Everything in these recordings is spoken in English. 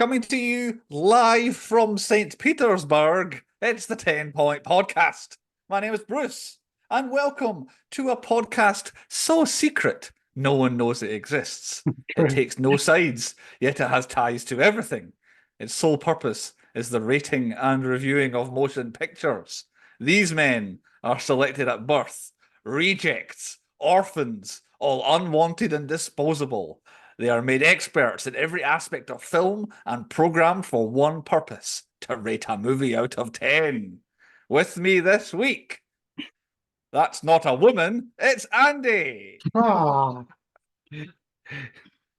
Coming to you live from Saint Petersburg, it's the 10 Point Podcast. My name is Bruce, and welcome to a podcast so secret no one knows it exists. It True. takes no sides, yet it has ties to everything. Its sole purpose is the rating and reviewing of motion pictures. These men are selected at birth, rejects, orphans, all unwanted and disposable. They are made experts in every aspect of film and programmed for one purpose, to rate a movie out of 10. With me this week, that's not a woman, it's Andy. Ah, You're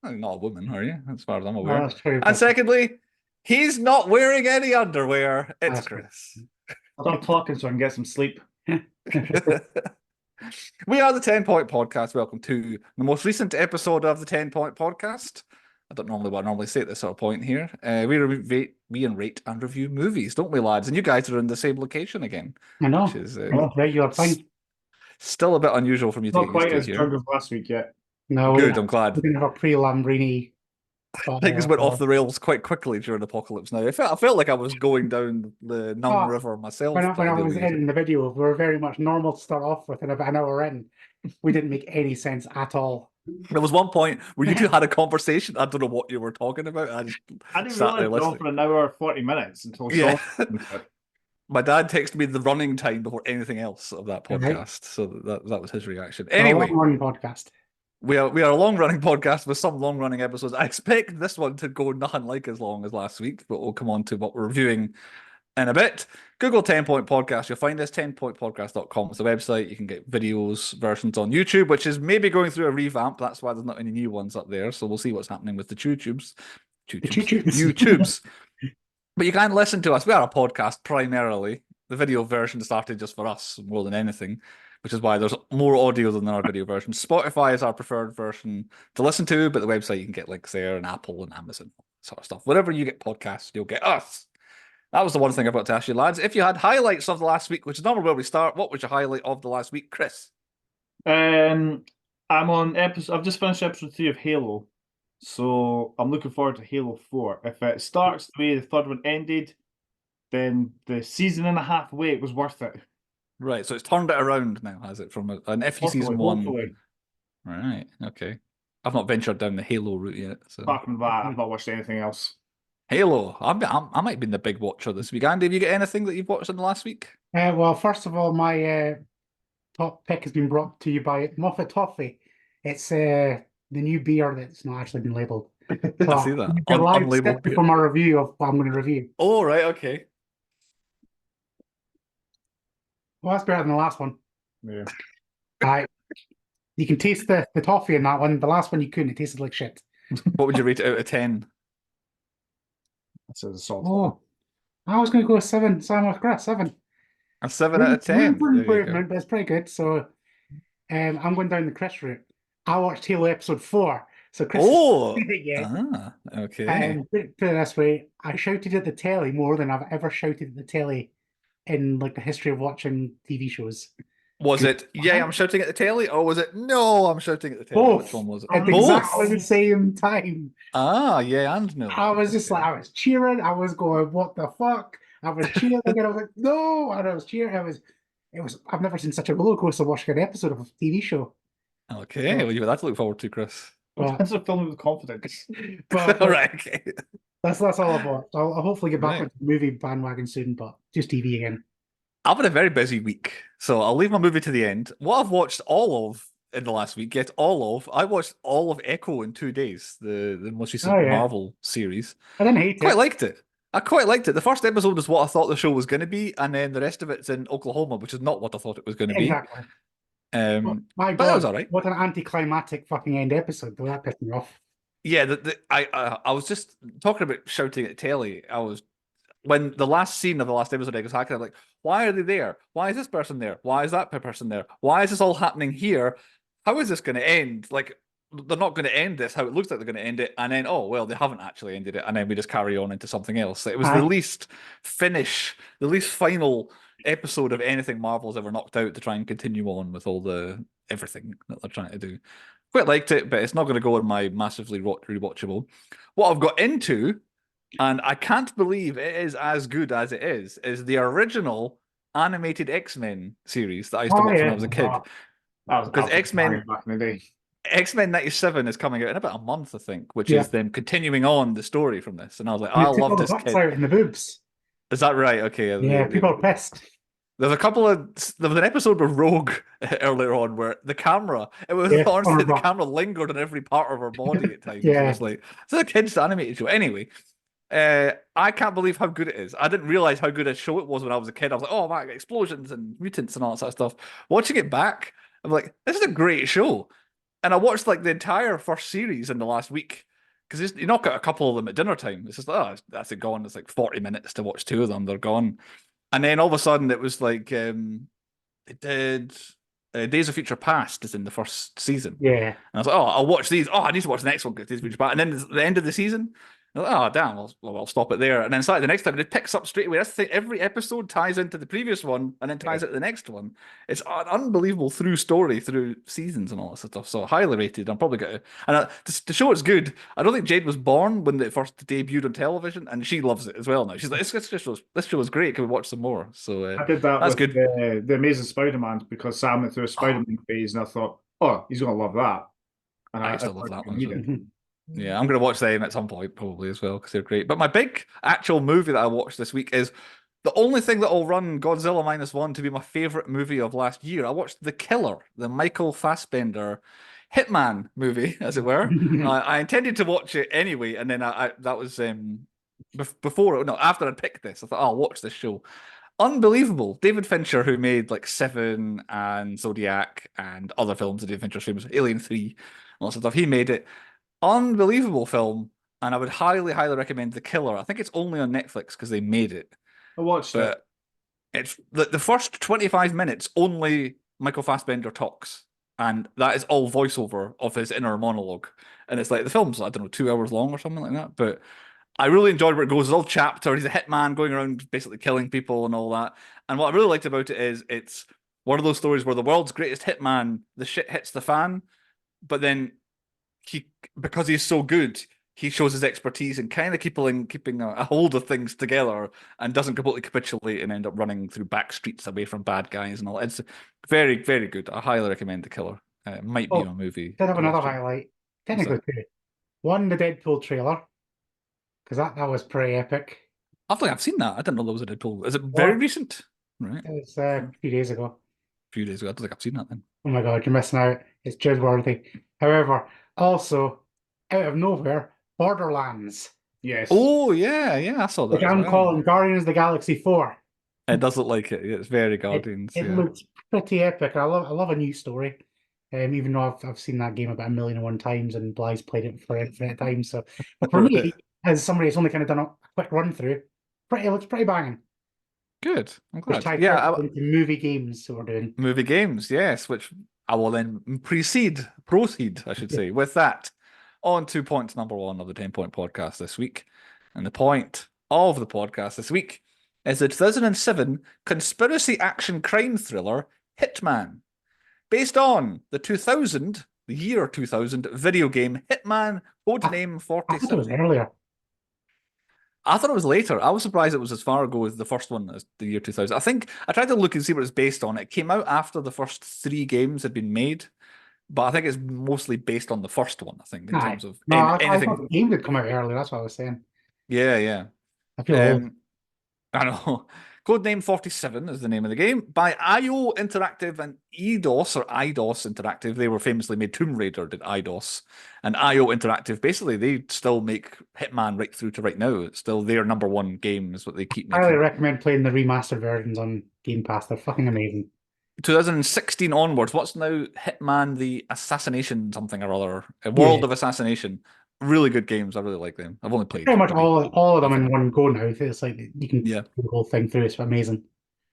not a woman, are you? As far as I'm no, aware. that's true. And secondly, he's not wearing any underwear. It's That's true. Chris. I'll stop talking so I can get some sleep. We are the 10 Point Podcast. Welcome to the most recent episode of the 10 Point Podcast. I don't normally say at this sort of point here. We rate and review movies, don't we, lads? And you guys are in the same location again. I know. Which is Regular thing. still a bit unusual for me to Not get quite used as to here. drunk as last week yet. No, Good, I'm glad. We're gonna have a pre-Lambrini. Things went off the rails quite quickly during Apocalypse Now. I felt like I was going down the Numb River myself. When I was in the video, we were very much normal to start off with, and about an hour in, we didn't make any sense at all. There was one point where you two had a conversation. I don't know what you were talking about. I didn't sat there realise it was on listening. for an hour 40 minutes until Yeah. Sean. My dad texted me the running time before anything else of that Okay. podcast, so that was his reaction. Anyway, morning podcast. we are a long running podcast with some long running episodes. I expect this one to go nothing like as long as last week, but we'll come on to what we're reviewing in a bit. Google 10 Point Podcast. You'll find us 10pointpodcast.com. It's a website. You can get videos versions on YouTube, which is maybe going through a revamp. That's why there's not any new ones up there. So we'll see what's happening with the YouTubes. But you can listen to us. We are a podcast primarily. The video version started just for us more than anything, which is why there's more audio than our video version. Spotify is our preferred version to listen to, but the website you can get links there, and Apple and Amazon, sort of stuff. Wherever you get podcasts, you'll get us. That was the one thing I forgot to ask you, lads. If you had highlights of the last week, which is normally where we start, what was your highlight of the last week, Chris? I'm on episode. I've just finished episode 3 of Halo, so I'm looking forward to Halo 4. If it starts the way the third one ended, then the season and a half wait was worth it. Right, so it's turned it around now, has it? From an FE season 1. Hopefully. Right, okay. I've not ventured down the Halo route yet. So. Apart from that, I've not watched anything else. Halo, I might have been the big watcher this week. Andy, have you got anything that you've watched in the last week? Well, first of all, my top pick has been brought to you by Moffat Toffee. It's the new beer that's not actually been labelled. I see that. Unlabeled beer. From a review of what I'm going to review. Oh, right, okay. Well, that's better than the last one. Yeah. You can taste the toffee in that one. The last one you couldn't. It tasted like shit. What would you rate it out of 10? That's a salt. Oh, I was going to go a 7. Same with Chris, 7. A 7 out of 10. Room for improvement, but it's pretty good. So I'm going down the Chris route. I watched Halo episode 4. So Chris okay. Put it this way, I shouted at the telly more than I've ever shouted at the telly in like the history of watching TV shows. Was it, yeah, I'm shouting at the telly, or was it, no, I'm shouting at the telly? Both. Which one was it? At Both. exactly the same time. Ah, yeah, and no. I was just like, I was cheering. I was going, what the fuck? I was cheering, and I was like, no, and I was cheering. It was. I've never seen such a roller coaster watching an episode of a TV show. Okay, well, you have that to look forward to, Chris. That's a film with confidence. But Right, okay. that's all I've watched. I'll hopefully get back Right. into the movie bandwagon soon, but just TV again. I've had a very busy week, so I'll leave my movie to the end. What I've watched all of in the last week, I watched all of Echo in 2 days, the most recent Marvel series. I didn't hate I it. quite liked it. The first episode was what I thought the show was going to be, and then the rest of it's in Oklahoma, which is not what I thought it was going to be. Exactly. My but that was God, all right. what an anticlimactic fucking end episode, though. That pissed me off. Yeah, I was just talking about shouting at telly. When the last scene of the last episode, I was kind of like, why are they there? Why is this person there? Why is that person there? Why is this all happening here? How is this going to end? Like, they're not going to end this how it looks like they're going to end it, and then, oh, well, they haven't actually ended it, and then we just carry on into something else. It was the least final episode of anything Marvel's ever knocked out to try and continue on with all the everything that they're trying to do. Quite liked it, but it's not going to go on my massively rewatchable. What I've got into and I can't believe it is as good as it is the original animated X-Men series that I used to Oh watch when I yeah, was a kid. That was Because absolutely X-Men banging back in the day. X-Men 97 is coming out in about a month, I think, which yeah. is them continuing on the story from this. And I was like, And I they took all love the this butts kid. out and the boobs. Is that right? Okay. Yeah, people are pissed. There's a couple of there was an episode with Rogue earlier on where the camera it was Yeah, on honestly her the butt. camera lingered on every part of her body at times. It Yeah. was like it's a kids animated show. Anyway, I can't believe how good it is. I didn't realize how good a show it was when I was a kid. I was like, oh my, explosions and mutants and all that sort of stuff. Watching it back, I'm like, this is a great show. And I watched like the entire first series in the last week because you knock out a couple of them at dinner time. It's just oh, that's it gone. It's like 40 minutes to watch two of them. They're gone. And then all of a sudden it was like it did Days of Future Past is in the first season. Yeah. And I was like, oh, I'll watch these. Oh, I need to watch the next one because Days of Future Past. And then the end of the season, I was like, oh, damn, I'll stop it there. And then started the next time, and it picks up straight away. That's the thing. Every episode ties into the previous one and then ties into the next one. It's an unbelievable through story, through seasons and all that stuff. So highly rated. I'm probably going to. And to show it's good, I don't think Jade was born when it first debuted on television, and she loves it as well now. She's like, this show is great. Can we watch some more? So I did that that's with good. the Amazing Spider-Man because Sam went through a Spider-Man phase, and I thought, oh, he's gonna love that. And I I used to love that one as well. Mhm. Yeah, I'm going to watch them at some point probably as well because they're great. But my big actual movie that I watched this week is the only thing that will run Godzilla -1 to be my favorite movie of last year. I watched The Killer, the Michael Fassbender Hitman movie, as it were. I intended to watch it anyway, and then that was before no after I picked this. I thought, oh, I'll watch this show. Unbelievable. David Fincher, who made like Seven and Zodiac and other films that David Fincher's famous, Alien 3, lots of stuff. He made it. Unbelievable film, and I would highly, highly recommend The Killer. I think it's only on Netflix because they made it, I watched it. but it's the first 25 minutes only Michael Fassbender talks, and that is all voiceover of his inner monologue. And it's like the film's, I don't know, 2 hours long or something like that. But I really enjoyed where it goes. It's all chapter. He's a hitman going around basically killing people and all that. And what I really liked about it is it's one of those stories where the world's greatest hitman, the shit hits the fan, but then he because he's so good, he shows his expertise in kind of keeping a hold of things together and doesn't completely capitulate and end up running through back streets away from bad guys and all. It's very, very good. I highly recommend The Killer. It might be Oh, a movie. did have to another watch it. highlight. Technically two. One, the Deadpool trailer. Because that was pretty epic. I think I've seen that. I didn't know there was a Deadpool. Is it very What? recent? Right. It was a few days ago. A few days ago. I don't think I've seen that then. Oh my god, you're missing out. It's Jude worthy. However, also, out of nowhere, Borderlands. Yes. Oh yeah, yeah, I saw that Which as I'm well. calling Guardians of the Galaxy 4. It does look like it. It's very Guardians. It yeah. looks pretty epic. I love a new story. Even though I've seen that game about 1,000,001 times and Bly's played it for infinite times. So, but for me, as somebody who's only kind of done a quick run through, it looks pretty banging. Good. I'm Which glad. ties Yeah, into movie games that we're doing. movie games, yes, which I will then proceed, I should say, with that. On to point number 1 of the 10-point podcast this week. And the point of the podcast this week is the 2007 conspiracy action crime thriller Hitman, based on the year 2000 video game Hitman, codename I thought it was 47. earlier. I thought it was later. I was surprised it was as far ago as the first one, as the year 2000. I think I tried to look and see what it's based on. It came out after the first 3 games had been made, but I think it's mostly based on the first one, I think, in terms of I anything. thought the game did come out earlier. That's what I was saying. Yeah. I feel old. I know. Codename 47 is the name of the game by IO Interactive and IDOS Interactive. They were famously made. Tomb Raider did IDOS, and IO Interactive basically they still make Hitman right through to right now. It's still their #1 game is what they keep I highly making. recommend playing the remastered versions on Game Pass. They're fucking amazing. 2016 onwards, what's now Hitman the Assassination something or other? A World of Assassination. Really good games. I really like them. I've only played Pretty much maybe all of them in one go now. It's like you can Yeah. do the whole thing through. It's amazing.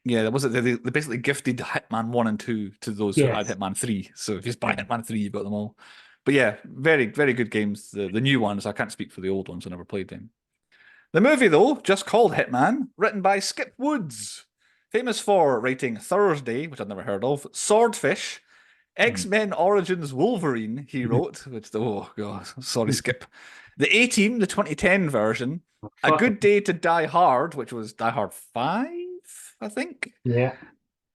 Yeah, that was it. They basically gifted Hitman 1 and 2 to those who had Yes. Hitman 3. So if you just buy Hitman 3, you've got them all. But yeah, very, very good games. The new ones, I can't speak for the old ones. I never played them. The movie, though, just called Hitman, written by Skip Woods, famous for writing Thursday, which I've never heard of, Swordfish, X-Men Origins Wolverine, he wrote, which, oh god, sorry, Skip. The A-Team, the 2010 version. A Fuck. Good Day to Die Hard, which was Die Hard 5, I think. Yeah.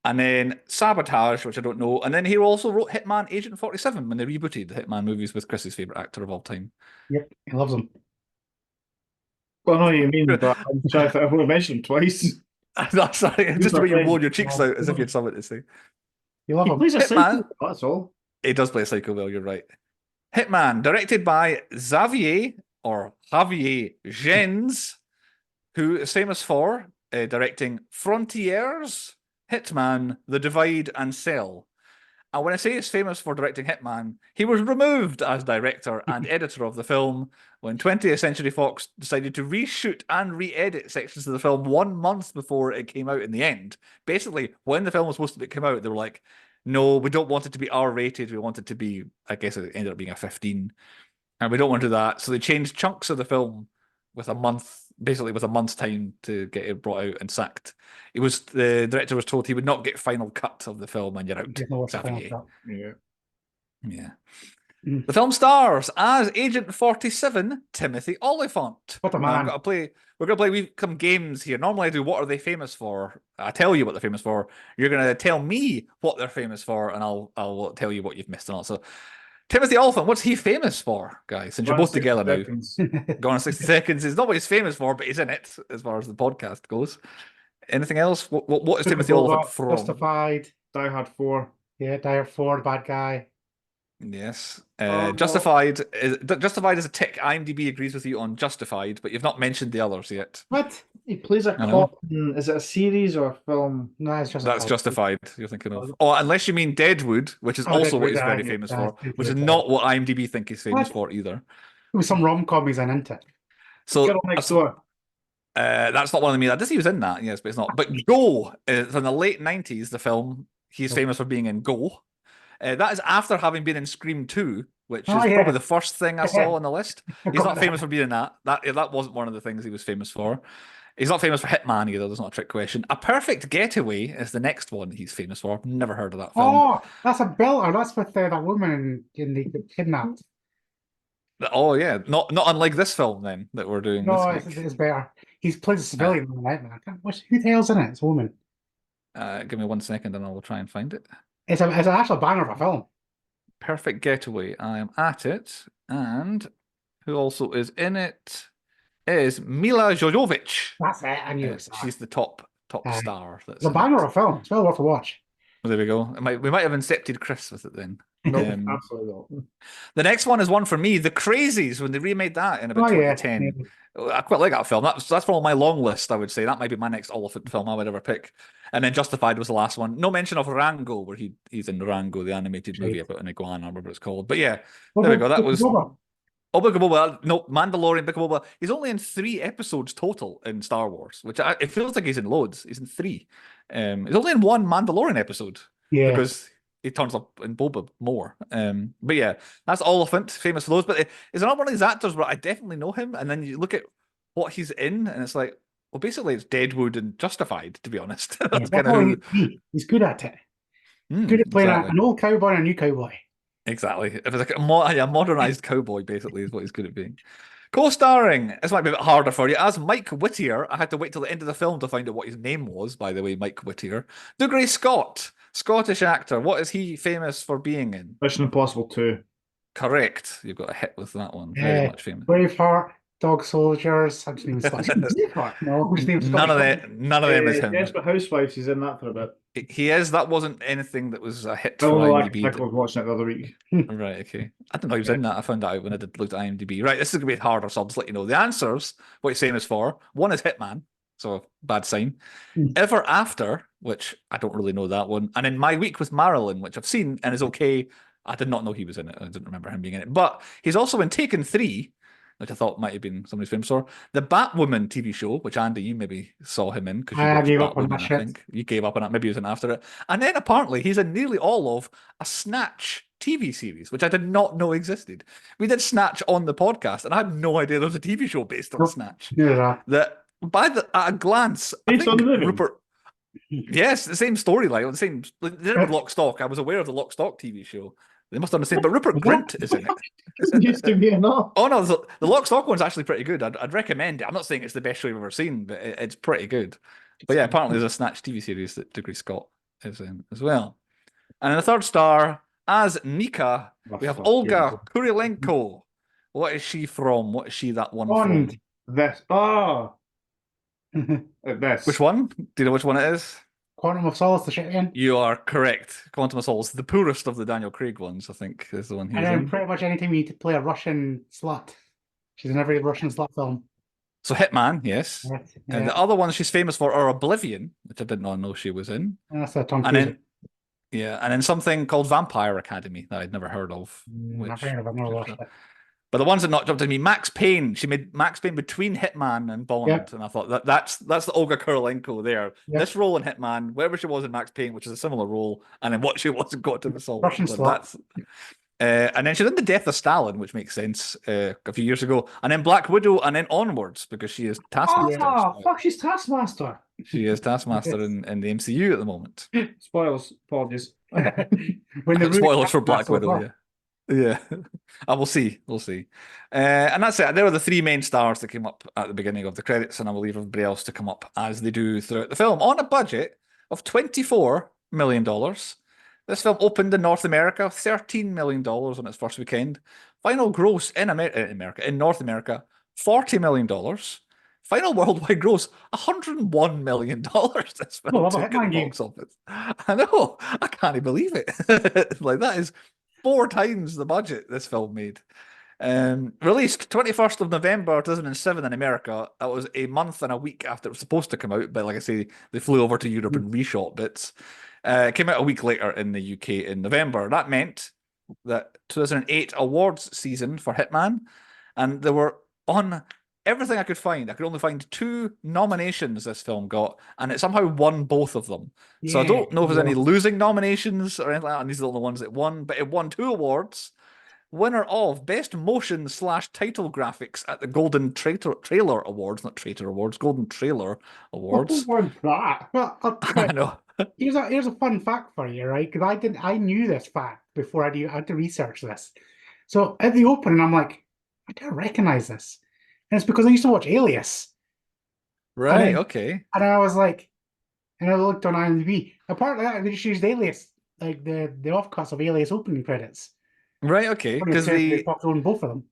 And then Sabotage, which I don't know. And then he also wrote Hitman Agent 47 when they rebooted the Hitman movies with Chris's favourite actor of all time. Yep. He loves them. Well, I know what you mean, but I'm trying to think. I've only mentioned him twice. No, sorry, just the way you're blowing your cheeks Yeah. out as if you had something to say. You love He them. plays a Hitman. psycho, that's all. He does play a psycho well, you're right. Hitman, directed by Xavier Gens, who is famous for directing Frontiers, Hitman, The Divide, and Cell. And when I say he's famous for directing Hitman, he was removed as director and editor of the film when 20th Century Fox decided to reshoot and re-edit sections of the film 1 month before it came out in the end. Basically, when the film was supposed to come out, they were like, no, we don't want it to be R-rated. We want it to be, I guess it ended up being a 15. And we don't want to do that. So they changed chunks of the film with a month, basically with a month's time to get it brought out and sacked. The director was told he would not get final cut of the film, and you're out. You know what's the final Xavier. cut. Yeah. Yeah. Mm. The film stars as Agent 47, Timothy Oliphant. What a Now, man. we're gonna play some games here. Normally I do what are they famous for? I tell you what they're famous for. You're gonna tell me what they're famous for, and I'll tell you what you've missed and all. So Timothy Oliphant, what's he famous for, guys? Since you're both together now. Gone in 60 Seconds is not what he's famous for, but he's in it as far as the podcast goes. Anything else? What is Timothy Oliphant from? Justified. Die Hard 4. Yeah, Die Hard 4, the bad guy. Yes. Oh. Justified is a tick. IMDb agrees with you on Justified, but you've not mentioned the others yet. What? He plays a I know. cop. Is it a series or a film? No, it's just That's Justified you're thinking of. Oh, unless you mean Deadwood, which is Oh, also what Deadwood, he's very yeah, famous yeah, for, Deadwood, which is yeah. not what IMDb think he's famous What? for either. It was some rom-com he's in, isn't it? So Girl Next Door. that's not one of them. I guess he was in that, yes, but it's not. But Go, from the late 90s, the film, he's famous for being in Go. That is after having been in Scream 2, which is yeah. probably the first thing I saw on the list. I He's got not that. famous for being in that. That wasn't one of the things he was famous for. He's not famous for Hitman either. That's not a trick question. A Perfect Getaway is the next one he's famous for. Never heard of that film. Oh, that's a belter. That's with that woman in the kidnapped. Oh yeah, not unlike this film then that we're doing No, this week. it's better. He's played a civilian in it, man. Who the hell's in it? It's a woman. Give me 1 second and I will try and find it. It's an actual banger of a film. Perfect Getaway. I am at it, and who also is in it is Mila Jovovich. That's it. I knew it. She's the top star. That's It's a in banger it. of a film. It's well worth a watch. Well, there we go. We might have incepted Chris with it then. No, Um, absolutely not. The next one is one for me, The Crazies, when they remade that in about Oh, yeah. 2010. I quite like that film. That's from my long list, I would say. That might be my next Oliphant film I would ever pick. And then Justified was the last one. No mention of Rango, where he's in Rango, the animated movie about an iguana, or whatever it's called. But yeah, there we go. That was Boba Boba. No, Mandalorian, Boba Boba. He's only in 3 episodes total in Star Wars, which it feels like he's in loads. He's in 3. He's only in 1 Mandalorian episode. Yeah. Because he turns up in Boba more. But yeah, that's Oliphant, famous for those. But he's not one of these actors where I definitely know him. And then you look at what he's in, and it's like, well, basically it's Deadwood and Justified, to be honest. That's kind of who... He's good at it. Good at playing exactly. an old cowboy and a new cowboy. Exactly. If it's like a modernized cowboy, basically, is what he's good at being. Co-starring, this might be a bit harder for you, as Mike Whittier. I had to wait till the end of the film to find out what his name was, by the way, Mike Whittier. Dougray Scott, Scottish actor. What is he famous for being in? Mission Impossible 2. Correct. You've got a hit with that one. Very much famous. Braveheart, Dog Soldiers. I'm just naming Scottish. Braveheart. No, None of them is him. Desperate Housewives, he's in that for a bit. He is. That wasn't anything that was a hit for Oh, I IMDb. was watching it the other week. Right, okay. I didn't know he was in that. I found that out when I looked at IMDb. Right, this is going to be harder, so I'll just let you know. The answers, what he's famous for, one is Hitman, so bad sign. Ever After, which I don't really know that one. And then My Week with Marilyn, which I've seen and is okay. I did not know he was in it. I didn't remember him being in it. But he's also in Taken 3, which I thought might have been somebody's famous for. The Batwoman TV show, which Andy, you maybe saw him in. I gave up on that shit. I think. You gave up on it. Maybe he was in after it. And then apparently he's in nearly all of a Snatch TV series, which I did not know existed. We did Snatch on the podcast, and I had no idea there was a TV show based on Snatch. Yeah. That at a glance, I Based think on the movie? Rupert. Yes, the same storyline, the same. They did it with Lock Stock. I was aware of the Lock Stock TV show, They must understand. But Rupert Was that- Grint is in it. Used to be enough. Oh no, the Lock Stock one's actually pretty good. I'd recommend it. I'm not saying it's the best show you've ever seen, but it's pretty good. But yeah, apparently there's a Snatch TV series that Degree Scott is in as well. And in the third star, as Nika, we have Olga Kurilenko. What is she from? What is she that one Bond. from? This. Oh, this. Which one? Do you know which one it is? Quantum of Solace, the shit again. You are correct. Quantum of Solace, the poorest of the Daniel Craig ones, I think, is the one he's And then in. pretty much anytime you need to play a Russian slut. She's in every Russian slut film. So Hitman, yes. Right, And the yeah. other ones she's famous for are Oblivion, which I did not know she was in. That's a Tom And Cruise. then, yeah, and then something called Vampire Academy that I'd never heard of. I've heard of it, I've never watched it. But the ones that not jumped to me, Max Payne. She made Max Payne between Hitman and Bond, Yep. and I thought that's the Olga Kurilenko there. Yep. This role in Hitman, wherever she was in Max Payne, which is a similar role, and then what she was in Quantum of Solace. Russian slut. And then she's in The Death of Stalin, which makes sense, a few years ago, and then Black Widow, and then onwards because she is Taskmaster. Oh, fuck, she's Taskmaster. She is Taskmaster in the MCU at the moment. Spoilers, apologies. When the Spoilers for Black Taskmaster was Widow, off. yeah. Yeah, we'll see. And that's it. There were the three main stars that came up at the beginning of the credits, and I will leave everybody else to come up as they do throughout the film. On a budget of $24 million, this film opened in North America, $13 million on its first weekend. Final gross in North America, $40 million. Final worldwide gross, $101 million. This film Oh, love a took at Hitman the game. box office. I know. I can't believe it. Like, that is 4 times the budget this film made. Released 21st of November 2007 in America. That was a month and a week after it was supposed to come out, but like I say, they flew over to Europe and reshot bits. It came out a week later in the UK in November. That meant that 2008 awards season for Hitman, and there were on everything I could find. I could only find 2 nominations this film got, and it somehow won both of them. So I don't know if there's any losing nominations or anything like that, and these are the only ones that won, but it won 2 awards. Winner of Best Motion / Title Graphics at the Golden Trailer Awards, not Traitor Awards, Golden Trailer Awards. What was that? Well, I know. here's a fun fact for you, right? Because I knew this fact before I had to research this. So at the opening, I'm like, I don't recognize this, and it's because I used to watch Alias. Right, then- okay. And I was like, and I looked on IMDb. Apart from that, they just used Alias, like the offcuts of Alias opening credits. Right, okay. Because They popped on both of them.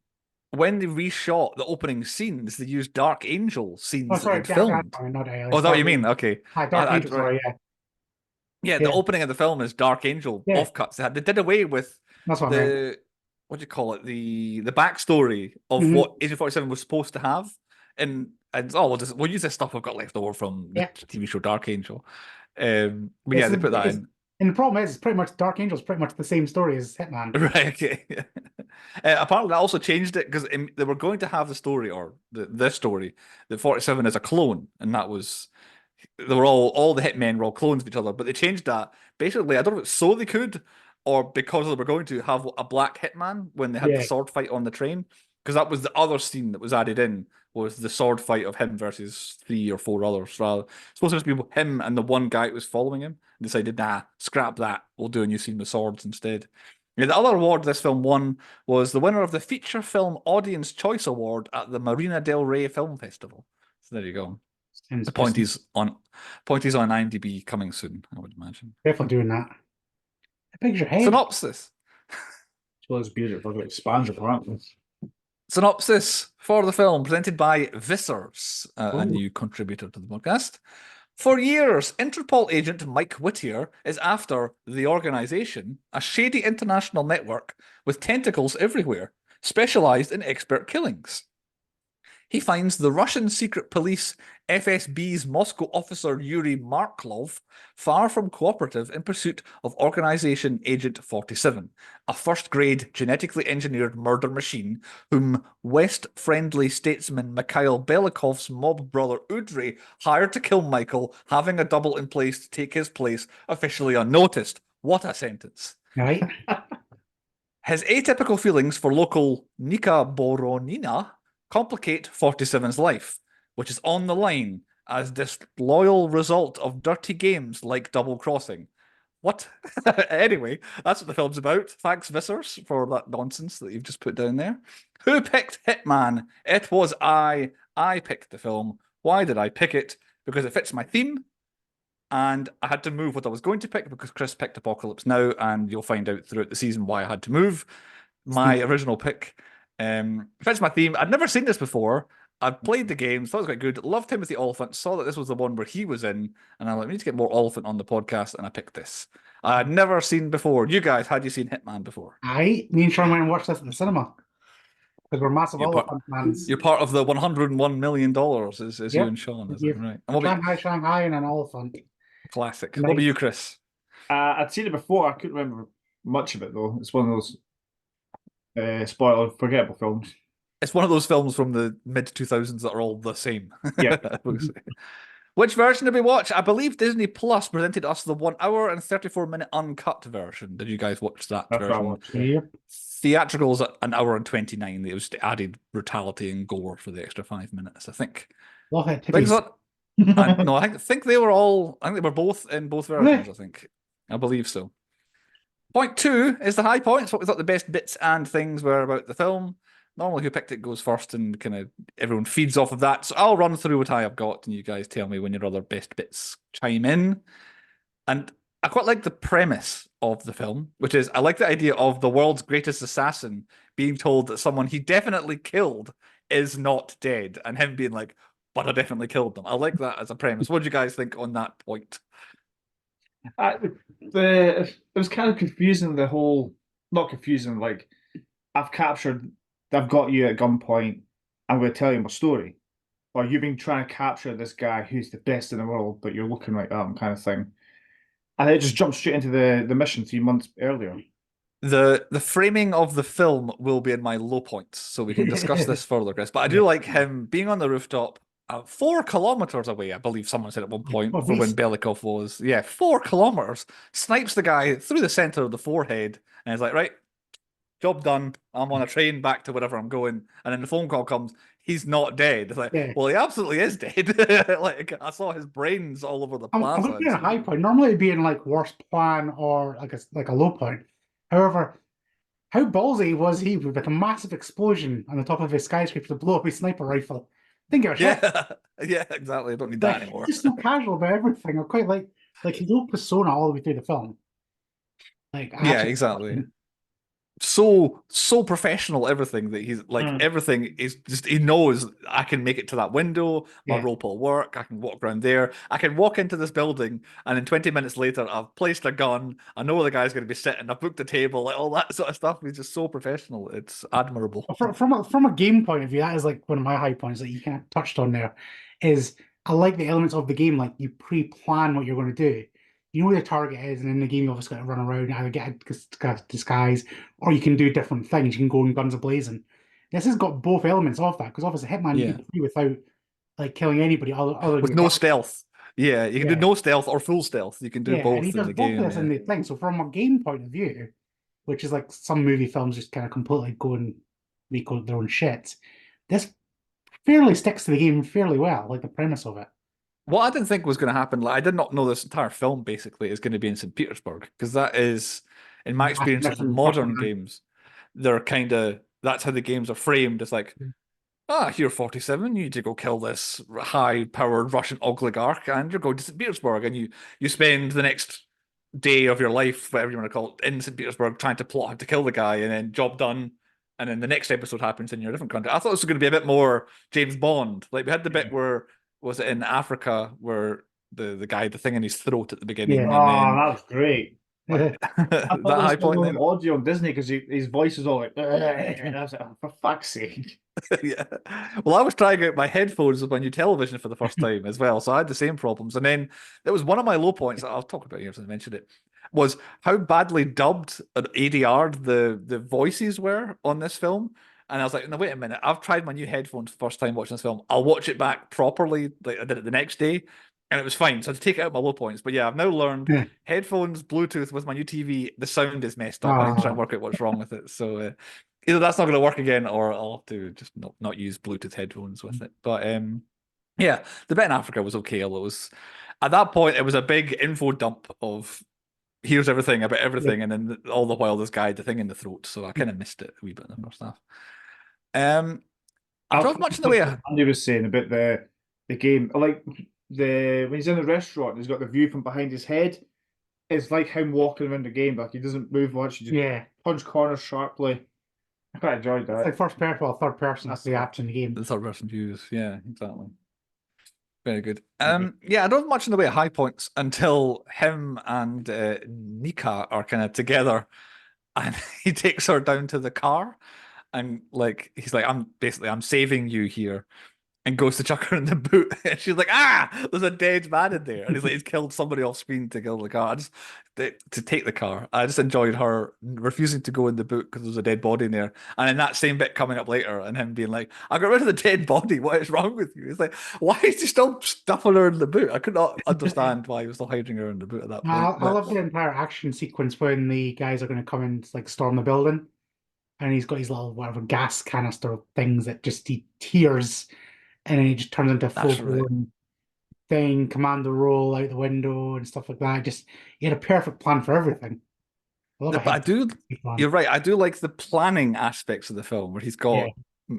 when they reshot the opening scenes, they used Dark Angel scenes Oh, that sorry, they'd filmed. not Alias. Oh, is that what you mean? Okay. Dark I- Angel, sorry, yeah. Yeah, the opening of the film is Dark Angel Yeah. offcuts. They did away with That's what I meant. the what do you call it? The backstory of Mhm. what Agent 47 was supposed to have. And we'll use this stuff we've got left over from the Yeah. TV show Dark Angel. But yeah, It's- they put that it's- in. And the problem is, it's pretty much Dark Angel is pretty much the same story as Hitman. Right, okay. Apparently, that also changed it because they were going to have the story, or this story, that 47 is a clone, and that was they were all the hitmen were all clones of each other, but they changed that. Basically, I don't know if it's so they could, or because they were going to have a black hitman when they had Yeah. the sword fight on the train, because that was the other scene that was added in, was the sword fight of him versus 3 or 4 others. Rather, it's supposed to just be him and the one guy who was following him. And decided, nah, scrap that. We'll do a new scene with swords instead. Yeah, the other award this film won was the winner of the Feature Film Audience Choice Award at the Marina del Rey Film Festival. So there you go. The point is on IMDb coming soon, I would imagine. Definitely doing that. How big's your head? Synopsis. Well, it's beautiful. It expands apparently. Synopsis for the film presented by Vissers, a Ooh. new contributor to the podcast. For years, Interpol agent Mike Whittier is after the organization, a shady international network with tentacles everywhere, specialized in expert killings. He finds the Russian secret police FSB's Moscow officer Yuri Marklov far from cooperative in pursuit of Organization Agent 47, a first-grade genetically engineered murder machine whom West-friendly statesman Mikhail Belikov's mob brother Udry hired to kill Michael, having a double in place to take his place officially unnoticed. What a sentence. Right? His atypical feelings for local Nika Boronina complicate 47's life, which is on the line as disloyal result of dirty games like double crossing. What? Anyway, that's what the film's about. Thanks, Vissers, for that nonsense that you've just put down there. Who picked Hitman? It was I. I picked the film. Why did I pick it? Because it fits my theme, and I had to move what I was going to pick because Chris picked Apocalypse Now, and you'll find out throughout the season why I had to move my original pick. Fits my theme. I'd never seen this before. I've played the games, thought it was quite good. Loved Timothy Oliphant, saw that this was the one where he was in, and I'm like, we need to get more Oliphant on the podcast, and I picked this. I had never seen before. You guys, had you seen Hitman before? Me and Sean went and watched this in the cinema because we're massive Oliphant fans. You're part of the $101 million, is you and Sean, is it right? And Shanghai, and an elephant. Classic. What about you, Chris? I'd seen it before. I couldn't remember much of it though. It's one of those spoiler forgettable films. It's one of those films from the mid-2000s that are all the same. Yeah. Which version did we watch? I believe Disney Plus presented us the 1 hour and 34-minute uncut version. Did you guys watch that version? Theatrical is an hour and 29. It was added brutality and gore for the extra 5 minutes, I think. Love it. No, I think they were all. I think they were both in both versions. I think. I believe so. Point 2 is the high points. What we thought the best bits and things were about the film. Normally, who picked it goes first, and kind of everyone feeds off of that. So I'll run through what I have got, and you guys tell me when your other best bits chime in. And I quite like the premise of the film, which is I like the idea of the world's greatest assassin being told that someone he definitely killed is not dead, and him being like, "But I definitely killed them." I like that as a premise. What do you guys think on that point? It was kind of confusing. The whole, not confusing. Like, I've got you at gunpoint. I'm going to tell you my story, or you've been trying to capture this guy who's the best in the world, but you're looking like that kind of thing. And it just jumped straight into the mission 3 months earlier. The framing of the film will be in my low points, so we can discuss this further, Chris. But I do like him being on the rooftop, 4 kilometers away, I believe someone said at one point, for when Belikov was. Yeah, 4 kilometers. Snipes the guy through the center of the forehead, and he's like, right, job done. I'm on a train back to wherever I'm going. And then the phone call comes, he's not dead. It's like, well, he absolutely is dead. Like, I saw his brains all over the plaza. I'm going to be a high point. Normally it'd be in like worst plan or like a low point. However, how ballsy was he with like a massive explosion on the top of his skyscraper to blow up his sniper rifle? Think of it. Yeah, exactly. I don't need that anymore. He's just so casual about everything. I quite like his whole persona all the way through the film. Yeah, exactly. So professional, everything that he's like, everything is just, he knows I can make it to that window, my rope will work, I can walk around there, I can walk into this building, and then 20 minutes later I've placed a gun, I know where the guy's going to be sitting, I've booked a table, like all that sort of stuff. He's just so professional. It's admirable. From a game point of view, that is like one of my high points that you kind of touched on there, is I like the elements of the game, like you pre-plan what you're going to do. You know where the target is, and in the game you obviously got to run around, either get a disguise, or you can do different things. You can go in guns a-blazing. This has got both elements of that, because obviously Hitman you can play without like killing anybody other with no stealth. Yeah, you can do no stealth or full stealth. You can do both. And he does both of this in the thing. So from a game point of view, which is like some movie films just kind of completely go and make their own shit, this fairly sticks to the game fairly well, like the premise of it. What I didn't think was going to happen, like I did not know this entire film basically is going to be in Saint Petersburg, because that is, in my experience with modern games, they're kind of, that's how the games are framed. It's like, you're 47, you need to go kill this high-powered Russian oligarch, and you're going to St. Petersburg, and you spend the next day of your life, whatever you want to call it, in St. Petersburg trying to plot how to kill the guy, and then job done, and then the next episode happens in your different country. I thought this was going to be a bit more James Bond. Like, we had the bit where, was it in Africa, where the guy had the thing in his throat at the beginning? And then, that was great. That high point audio on Disney, because his voice is all like, and I was like, oh, for fuck's sake. Yeah. Well, I was trying out my headphones with my new television for the first time as well, so I had the same problems. And then there was one of my low points that I'll talk about here since I mentioned it, was how badly dubbed and ADR'd the voices were on this film. And I was like, no, wait a minute, I've tried my new headphones first time watching this film. I'll watch it back properly, like I did it the next day, and it was fine. So I had to take out my low points. But yeah, I've now learned headphones, Bluetooth with my new TV, the sound is messed up. I need to try and work out what's wrong with it. So either that's not going to work again, or I'll have to just not use Bluetooth headphones with it. But yeah, the bit in Africa was okay. Although it was, at that point, it was a big info dump of hears everything about everything, and then all the while this guy had the thing in the throat. So I kind of missed it a wee bit in the first half. I don't have much in the way of... Andy was saying about the game, like when he's in the restaurant, he's got the view from behind his head. It's like him walking around the game, like he doesn't move much. He just punch corners sharply. I quite enjoyed that. It's like first person or third person. That's the action in the game. The third person views, yeah, exactly. Very good. Yeah, I don't have much in the way of high points until him and Nika are kind of together, and he takes her down to the car, and like he's like, I'm saving you here, and goes to chuck her in the boot, and she's like, there's a dead man in there, and he's like, he's killed somebody off screen to kill the car. To take the car. I just enjoyed her refusing to go in the boot because there's a dead body in there, and then that same bit coming up later, and him being like, I got rid of the dead body. What is wrong with you? It's like, why is he still stuffing her in the boot? I could not understand why he was still hiding her in the boot at that point. I love the entire action sequence when the guys are going to come and like storm the building, and he's got his little whatever gas canister things that just he tears. And then he just turns into a full-blown thing, commando roll out the window and stuff like that. Just he had a perfect plan for everything. You're right. I do like the planning aspects of the film where he's got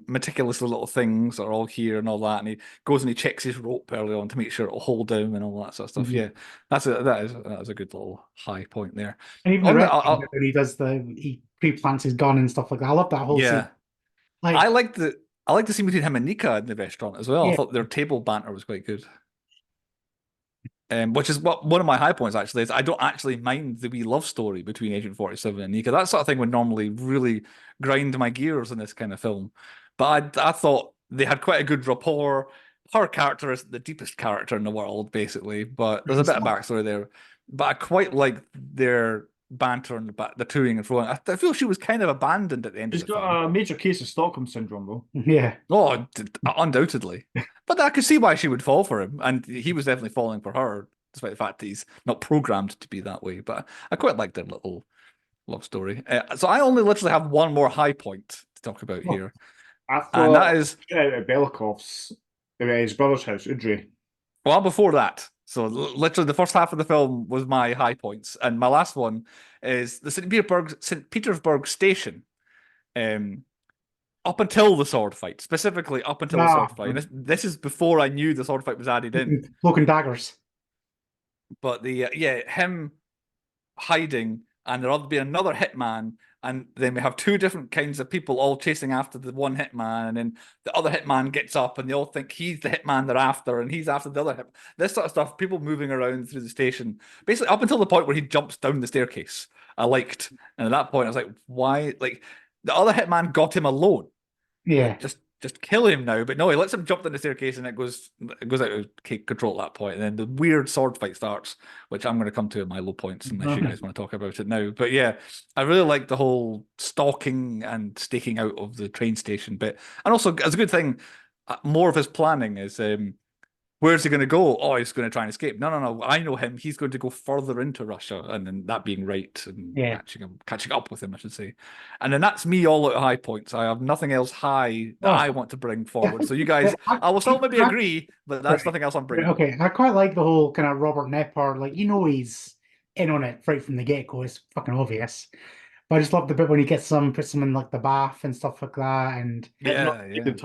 meticulous little things are all here and all that, and he goes and he checks his rope early on to make sure it'll hold him and all that sort of stuff. Yeah, that is a good little high point there. And even when he does he pre-plants his gun and stuff like that. I love that whole scene. Like, I like the scene between him and Nika in the restaurant as well. I thought their table banter was quite good. Which is what one of my high points actually is. I don't actually mind the wee love story between Agent 47 and Nika. That sort of thing would normally really grind my gears in this kind of film. But I thought they had quite a good rapport. Her character is the deepest character in the world, basically. But there's a bit of backstory there. But I quite like their banter and the toing and froing. I feel she was kind of abandoned at the end of the film. She's got a major case of Stockholm syndrome, though. Yeah. Oh, undoubtedly. But I could see why she would fall for him, and he was definitely falling for her, despite the fact that he's not programmed to be that way. But I quite like their little love story. So I only literally have one more high point to talk about here, and that is Belikov's his brother's house, Udry. Well, before that. So literally the first half of the film was my high points. And my last one is the St. Petersburg station. Up until the sword fight. Specifically up until the sword fight. This is before I knew the sword fight was added in. Cloak and daggers. But him hiding, and there'll be another hitman, and then we have two different kinds of people all chasing after the one hitman, and then the other hitman gets up and they all think he's the hitman they're after, and he's after the other hitman. This sort of stuff, people moving around through the station, basically up until the point where he jumps down the staircase, I liked. And at that point I was like, why? Like, the other hitman got him alone. Yeah. Like, just kill him now. But no, he lets him jump down the staircase, and it goes out of control at that point. And then the weird sword fight starts, which I'm going to come to in my low points unless you guys want to talk about it now. But yeah, I really like the whole stalking and staking out of the train station bit. And also, as a good thing, more of his planning is where's he going to go? Oh, he's going to try and escape. No. I know him. He's going to go further into Russia, and then that being right and catching up with him, I should say. And then that's me all at high points. I have nothing else high that I want to bring forward. So you guys, I will still maybe agree, but that's nothing else I'm bringing. Okay, I quite like the whole kind of Robert Nepper, like, he's in on it right from the get-go. It's fucking obvious. But I just love the bit when he puts them in like the bath and stuff like that, and it's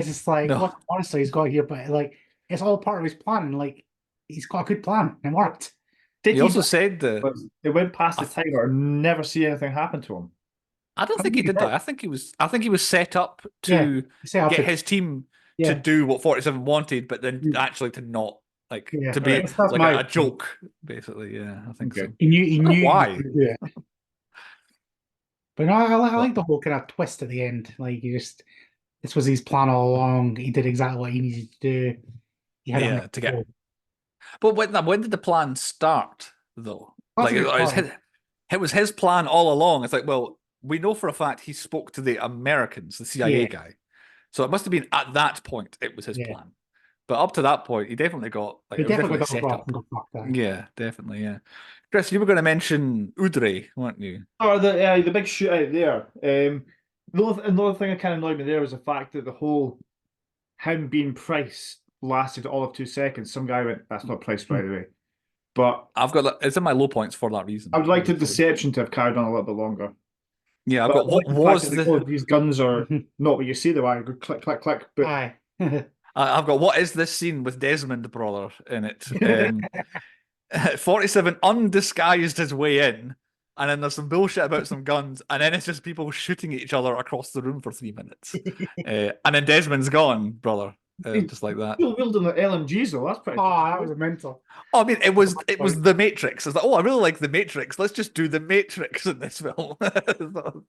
just like what honestly he's got here, but like it's all part of his plan. Like he's got a good plan and it worked. He also said that they went past the timer and never see anything happen to him. I don't think he did that. I think he was set up to get his team to do what 47 wanted, but then actually to not to be like a joke, basically. Yeah, I think so. He knew why. But no, I like the whole kind of twist at the end. Like, this was his plan all along. He did exactly what he needed to do. He had to get. But when did the plan start, though? It was his plan all along. It's like, well, we know for a fact he spoke to the Americans, the CIA guy. So it must have been at that point it was his plan. But up to that point, he definitely got set up. Yeah, definitely. Yeah, Chris, you were going to mention Udry, weren't you? Oh, the big shootout there. Another thing that kind of annoyed me there was the fact that the whole him being priced lasted all of 2 seconds. Some guy went, "That's not priced right away." But it's in my low points for that reason. I would like the deception to have carried on a little bit longer. Yeah, I've But got what I like was the fact that, the oh, these guns are not what you say they are. Go click, click, click. But Aye. I've got what is this scene with Desmond Brother in it? 47 undisguised his way in, and then there's some bullshit about some guns, and then it's just people shooting at each other across the room for 3 minutes. And then Desmond's gone, brother. Just like that. still wielding the LMGs though. That's pretty. Oh, that was mental. Oh, I mean, it was the Matrix. It's like, oh, I really like the Matrix. Let's just do the Matrix in this film.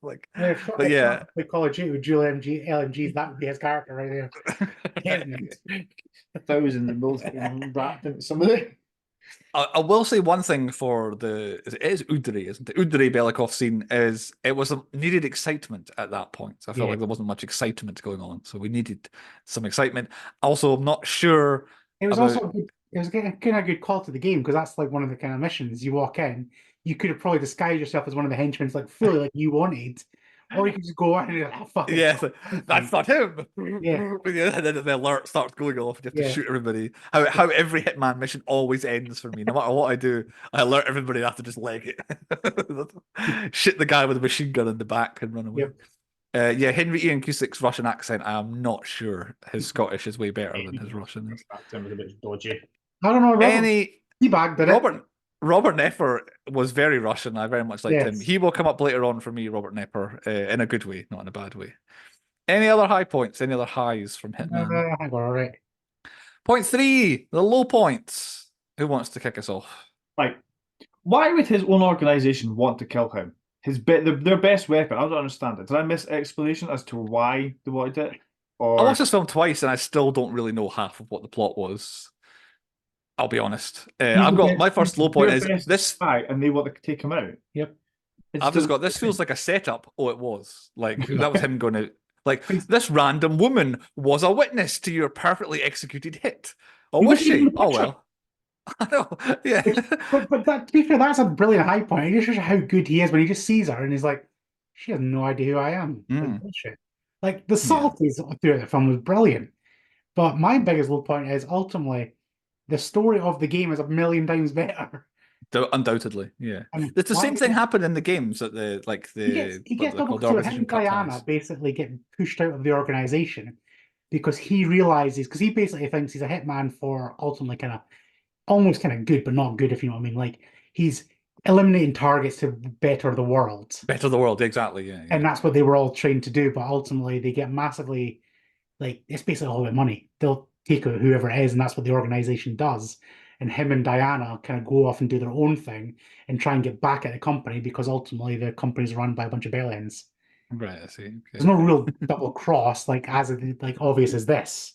Like, but yeah, We Call of Duty with dual LMGs. That would be his character right there. Desmond. 1,000 and those getting wrapped into some of it. I will say one thing for it is Udry, isn't it? Udry Belikov scene is it was needed excitement at that point. I felt like there wasn't much excitement going on, so we needed some excitement. Also, I'm not sure. It was also it was kind of a good call to the game because that's like one of the kind of missions. You walk in, you could have probably disguised yourself as one of the henchmen, like fully like you wanted, or you could just go out and you're like, oh, fuck it. Yes, that's not him. Yeah. And then the alert starts going off. You have to shoot everybody. How every Hitman mission always ends for me. No matter what I do, I alert everybody. I have to just leg it. Shit the guy with a machine gun in the back and run away. Yep. Yeah, Henry Ian Cusick's Russian accent. I am not sure his Scottish is way better than his Russian is. That was a bit dodgy. I don't know. Robert Nepper was very Russian. I very much liked him. He will come up later on for me, Robert Nepper, in a good way, not in a bad way. Any other high points? Any other highs from Hitman? I got all right. Point 3, the low points. Who wants to kick us off? Like, why would his own organization want to kill him? Their best weapon. I don't understand it. Did I miss explanation as to why they wanted it? Or I watched this film twice, and I still don't really know half of what the plot was. I'll be honest. I've got my first low point is this, and they want to take him out. Yep. I've just got this feels like a setup. Oh, it was like that was him going to like this random woman was a witness to your perfectly executed hit. Oh, was she? Oh well. I know. Yeah. But that, to be fair, that's a brilliant high point. It just shows how good he is when he just sees her and he's like, she has no idea who I am. Like, bullshit. Like the subtleties throughout the film was brilliant. But my biggest low point is ultimately the story of the game is a million times better. Undoubtedly, yeah. It's the same thing happened in the games at he gets double called. Him and Diana basically get pushed out of the organization because he realizes because he basically thinks he's a hitman for ultimately kind of almost kind of good, but not good, if you know what I mean. Like he's eliminating targets to better the world. Better the world, exactly. Yeah. And that's what they were all trained to do. But ultimately, they get massively like it's basically all about money. They'll take out whoever it is, and that's what the organization does. And him and Diana kind of go off and do their own thing and try and get back at the company because ultimately the company's run by a bunch of bail-ins. Right, I see. Okay. There's no real double cross like obvious as this.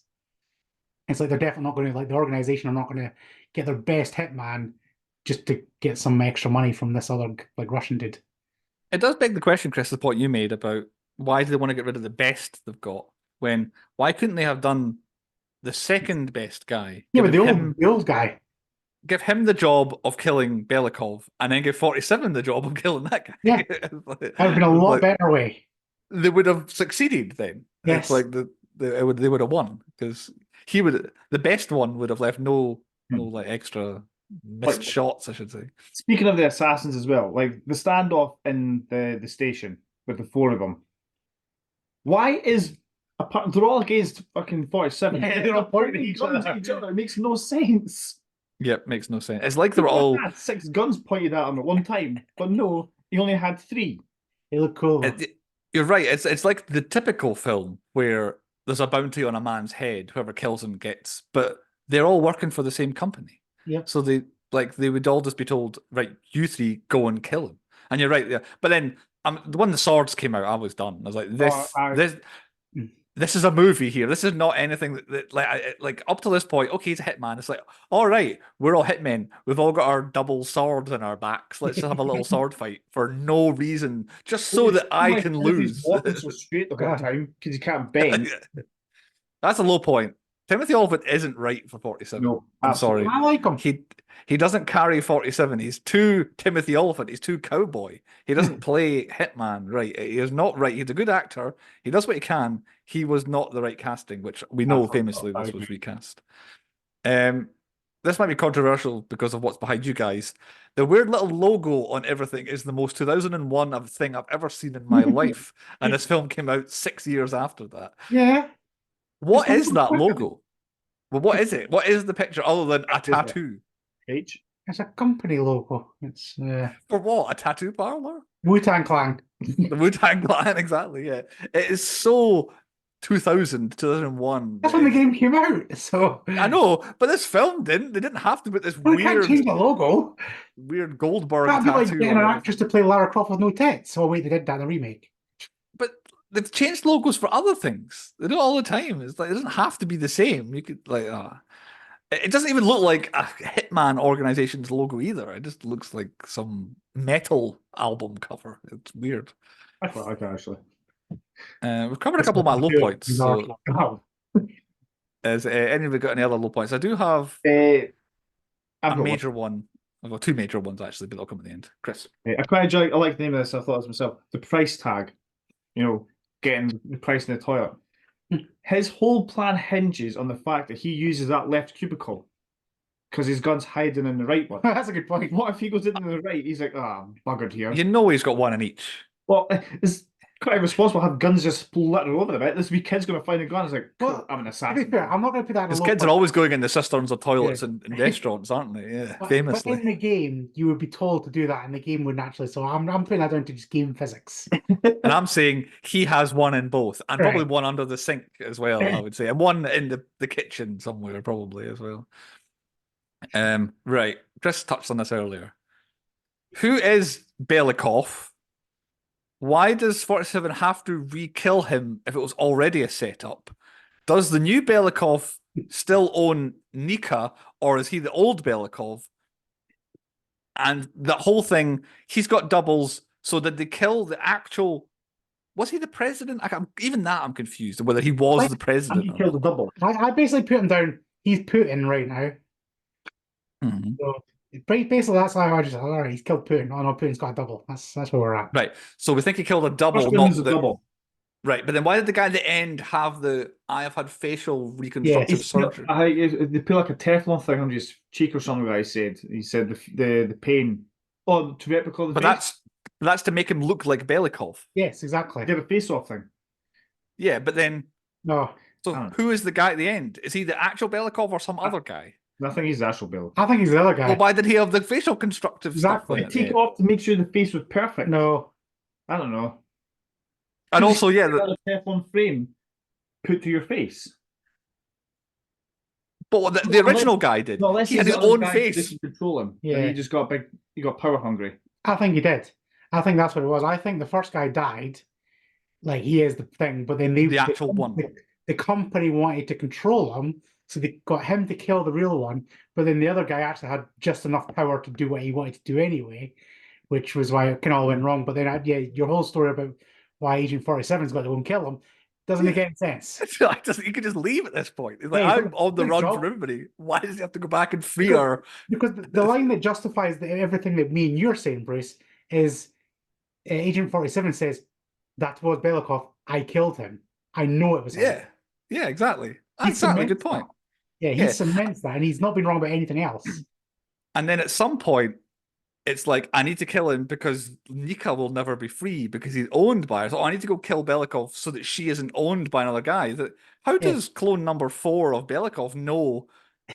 It's like they're definitely not going to the organization are not going to get their best hitman just to get some extra money from this other Russian dude. It does beg the question, Chris, the point you made about why do they want to get rid of the best they've got when why couldn't they have done the second best guy? Yeah, but the old guy. Give him the job of killing Belikov and then give 47 the job of killing that guy. Yeah. That would have been a lot better way. They would have succeeded then. Yes. It's like they would have won because the best one would have left no extra missed shots, I should say. Speaking of the assassins as well, like the standoff in the station with the four of them. Why is they're all against fucking 47? Yeah, they're all pointing at each other. It makes no sense. Yep, makes no sense. It's like they were all had 6 guns pointed at him at one time, but no, he only had 3. They look cool. You're right. It's like the typical film where there's a bounty on a man's head, whoever kills him gets, but they're all working for the same company. Yep. So they would all just be told, right, you 3 go and kill him. And you're right, yeah. But then when the swords came out, I was done. I was like, this is a movie here. This is not anything that like up to this point. Okay, he's a hitman. It's like, all right, we're all hitmen. We've all got our double swords in our backs. Let's just have a little sword fight for no reason, just so that I can lose. Walking so straight the whole time because he can't bend. That's a low point. Timothy Olyphant isn't right for 47. No, I'm sorry. I like him. He doesn't carry 47. He's too Timothy Olyphant. He's too cowboy. He doesn't play Hitman right. He is not right. He's a good actor. He does what he can. He was not the right casting, which we know famously this was recast. this might be controversial because of what's behind you guys. The weird little logo on everything is the most 2001 thing I've ever seen in my life, and this film came out 6 years after that. Yeah. What It's is not that logo? Well, what is it? What is the picture other than a What is it? tattoo? H. It's a company logo. It's For what? A tattoo parlor? Wu-Tang Clan. The Wu-Tang Clan, exactly, yeah. It is so 2001. That's when the game came out. So I know, but this film didn't. They didn't have to put this well, they can't change the logo. weird Goldberg That'd be like tattoo getting on an it. actress to play Lara Croft with no tits. Oh wait, they did that in the remake. But they've changed logos for other things. They do it all the time. It's like it doesn't have to be the same. You could like, it doesn't even look like a Hitman organization's logo either. It just looks like some metal album cover. It's weird. I quite like it, actually. We've covered a couple of my low points. So, Oh. has any of you got any other low points? I do have I've a got one. major one. I've got two major ones actually, but they'll come at the end. Chris. I quite enjoy. I like the name of this. I thought it was myself. The price tag. You know, getting the price in the toilet. His whole plan hinges on the fact that he uses that left cubicle because his gun's hiding in the right one. That's a good point. What if he goes into the right? He's like, I'm buggered here. You know he's got one in each. Well, it's quite irresponsible to have guns just littered over the bit. This wee kid's going to find a gun. It's like, Well, I'm an To be assassin. fair, I'm not going to put that in a His low kids are point. always going in the cisterns or toilets Yeah. in restaurants, aren't they? Yeah, But famously. in the game, you would be told to do that, and the game wouldn't actually. So I'm putting that down to just game physics. And I'm saying he has one in both, and probably Right. one under the sink as well, I would say, and one in the kitchen somewhere probably as well. Right. Chris touched on this earlier. Who is Belikov? Why does 47 have to re-kill him if it was already a setup? Does the new Belikov still own Nika, or is he the old Belikov? And the whole thing, he's got doubles. So did they kill the actual? Was he the president? Even that I'm confused whether he was the And president. he or killed a not. double. I basically put him down. He's Putin right now. Mhm. So basically, that's how I just all right. He's killed Putin. Oh no, Putin's got a double. That's where we're at. Right. So we think he killed a double, First one not was a the double. right. But then why did the guy at the end have the I have had facial reconstructive Yes. surgery? They put like a Teflon thing on his cheek or something. Guy said. He said the pain. Oh, to replicate the But face. that's to make him look like Belikov. Yes, exactly. They have a face-off thing. Yeah, but then No, so Oh. who is the guy at the end? Is he the actual Belikov or some other guy? I think he's the actual Bill. I think he's the other guy. Well, why did he have the facial constructive Exactly. stuff? Then Take it off to make sure the face was perfect. No, I don't know. And also, yeah, Got a Teflon frame put to your face. but what the original guy did. No, unless He had he's his the other own guy face. that can control him. Yeah. And he just got big. He got power hungry. I think he did. I think that's what it was. I think the first guy died. Like he is the thing, but then The actual one. The company wanted to control him, so they got him to kill the real one. But then the other guy actually had just enough power to do what he wanted to do anyway, which was why it kind of all went wrong. But then, yeah, your whole story about why Agent 47's got to go and kill him doesn't make any sense. He could just leave at this point. He's like, Yeah, I'm on the good run job. from everybody. Why does he have to go back and free her? Because the line that justifies everything that me and you're saying, Bruce, is Agent 47 says, that was Belikov. I killed him. I know it was him. Yeah, exactly. That's He exactly a good cements point. that. Yeah, he Yeah. cements that, and he's not been wrong about anything else. And then at some point, it's like, I need to kill him because Nika will never be free because he's owned by her. So I need to go kill Belikov so that she isn't owned by another guy. How does clone number 4 of Belikov know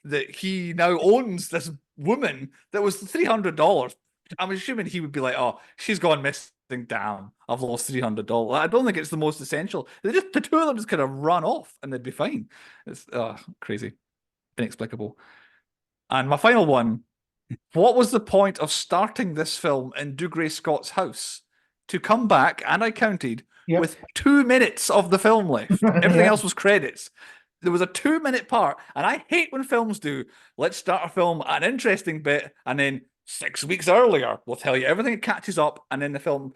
that he now owns this woman that was $300? I'm assuming he would be like, oh, she's gone missing. Damn, I've lost $300. I don't think it's the most essential. The two of them just kind of run off and they'd be fine. It's crazy, inexplicable. And my final one: what was the point of starting this film in Dougray Scott's house to come back? And I counted with 2 minutes of the film left. Everything else was credits. There was a 2-minute part, and I hate when films do. Let's start a film at an interesting bit, and then 6 weeks earlier, we'll tell you everything. It catches up, and then the film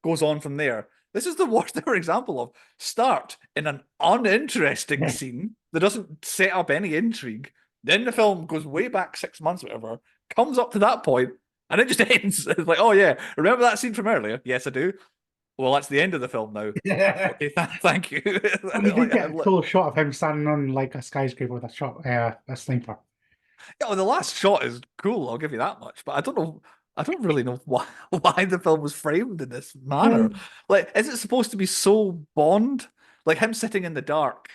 goes on from there. This is the worst ever example of start in an uninteresting scene that doesn't set up any intrigue. Then the film goes way back 6 months, whatever, comes up to that point, and it just ends. It's like, oh yeah, remember that scene from earlier? Yes, I do. Well, that's the end of the film now. Okay, thank you. And you did get a cool shot of him standing on like a skyscraper with a sniper. Yeah, well, the last shot is cool. I'll give you that much. But I don't know. I don't really know why why the film was framed in this manner. Like, is it supposed to be so Bond? Like him sitting in the dark.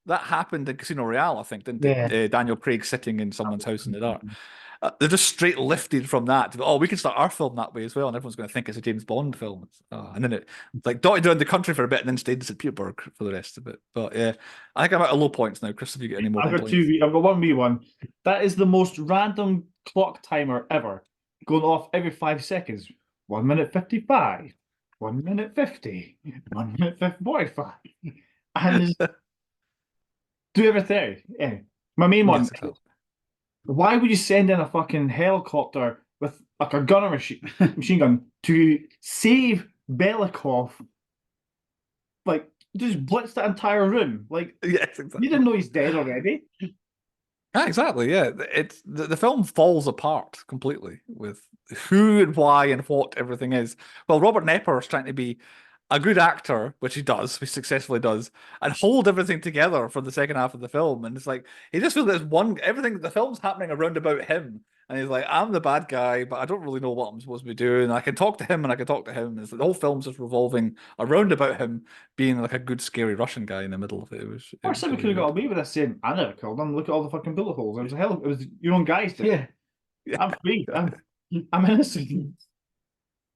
That happened in Casino Royale, I think, didn't it? Yeah. Daniel Craig sitting in someone's house in the dark. They're just straight lifted from that. Oh, we can start our film that way as well, and everyone's going to think it's a James Bond film. And then it like dotted around the country for a bit, and then stayed in St. Petersburg for the rest of it. But yeah, I think I'm at a low points now. Chris, have you got any more I've got complaints? I've got one wee one. That is the most random clock timer ever, going off every 5 seconds. 1 minute 55, 1 minute 50, 1 minute 45, and there's do everything. Yeah. My main one. Yes, exactly. Why would you send in a fucking helicopter with like a gunner machine gun to save Belikov? Like, just blitz that entire room. Like, Yes, exactly. you didn't know he's dead already. Yeah, exactly. Yeah, it's the film falls apart completely with who and why and what everything is. Well, Robert Nepper is trying to be a good actor, which he does, he successfully does, and hold everything together for the second half of the film. And it's like he just feels there's one everything the film's happening around about him, and he's like, I'm the bad guy, but I don't really know what I'm supposed to be doing. I can talk to him, and I can talk to him. It's like the whole film's just revolving around about him being like a good, scary Russian guy in the middle of it. Or somebody could have got away with this saying, I never killed him. Look at all the fucking bullet holes. It was it was your own guys did it. Yeah. I'm free. I'm innocent.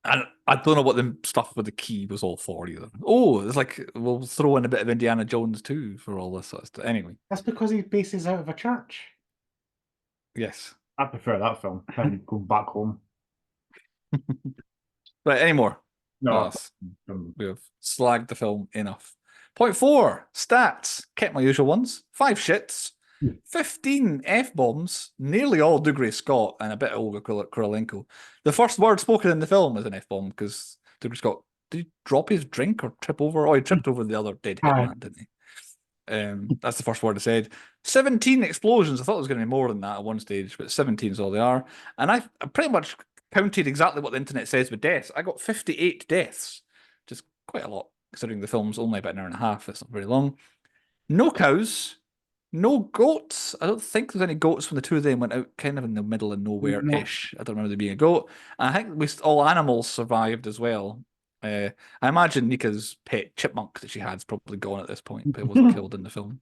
And I don't know what the stuff with the key was all for either. Oh, it's like we'll throw in a bit of Indiana Jones too for all this sort of stuff. Anyway, That's because he bases out of a church. yes. I prefer that film than go back home. Right, any more? No, We have slagged the film enough. Point 4, stats. Kept my usual ones. 5 shits, 15 F-bombs, nearly all Dougray Scott, and a bit of Olga Kurylenko. The first word spoken in the film is an F-bomb, because Dougray Scott, did he drop his drink or trip over? Oh, he tripped over the other dead hitman, didn't he? That's the first word I said. 17 explosions. I thought it was going to be more than that at one stage, but 17 is all they are. And I pretty much counted exactly what the internet says with deaths. I got 58 deaths, which is quite a lot, considering the film's only about an hour and a half. It's not very long. No cows, no goats. I don't think there's any goats when the two of them went out kind of in the middle of nowhere-ish. I don't remember there being a goat. And I think all animals survived as well. I imagine Nika's pet chipmunk that she had is probably gone at this point, but it wasn't killed in the film.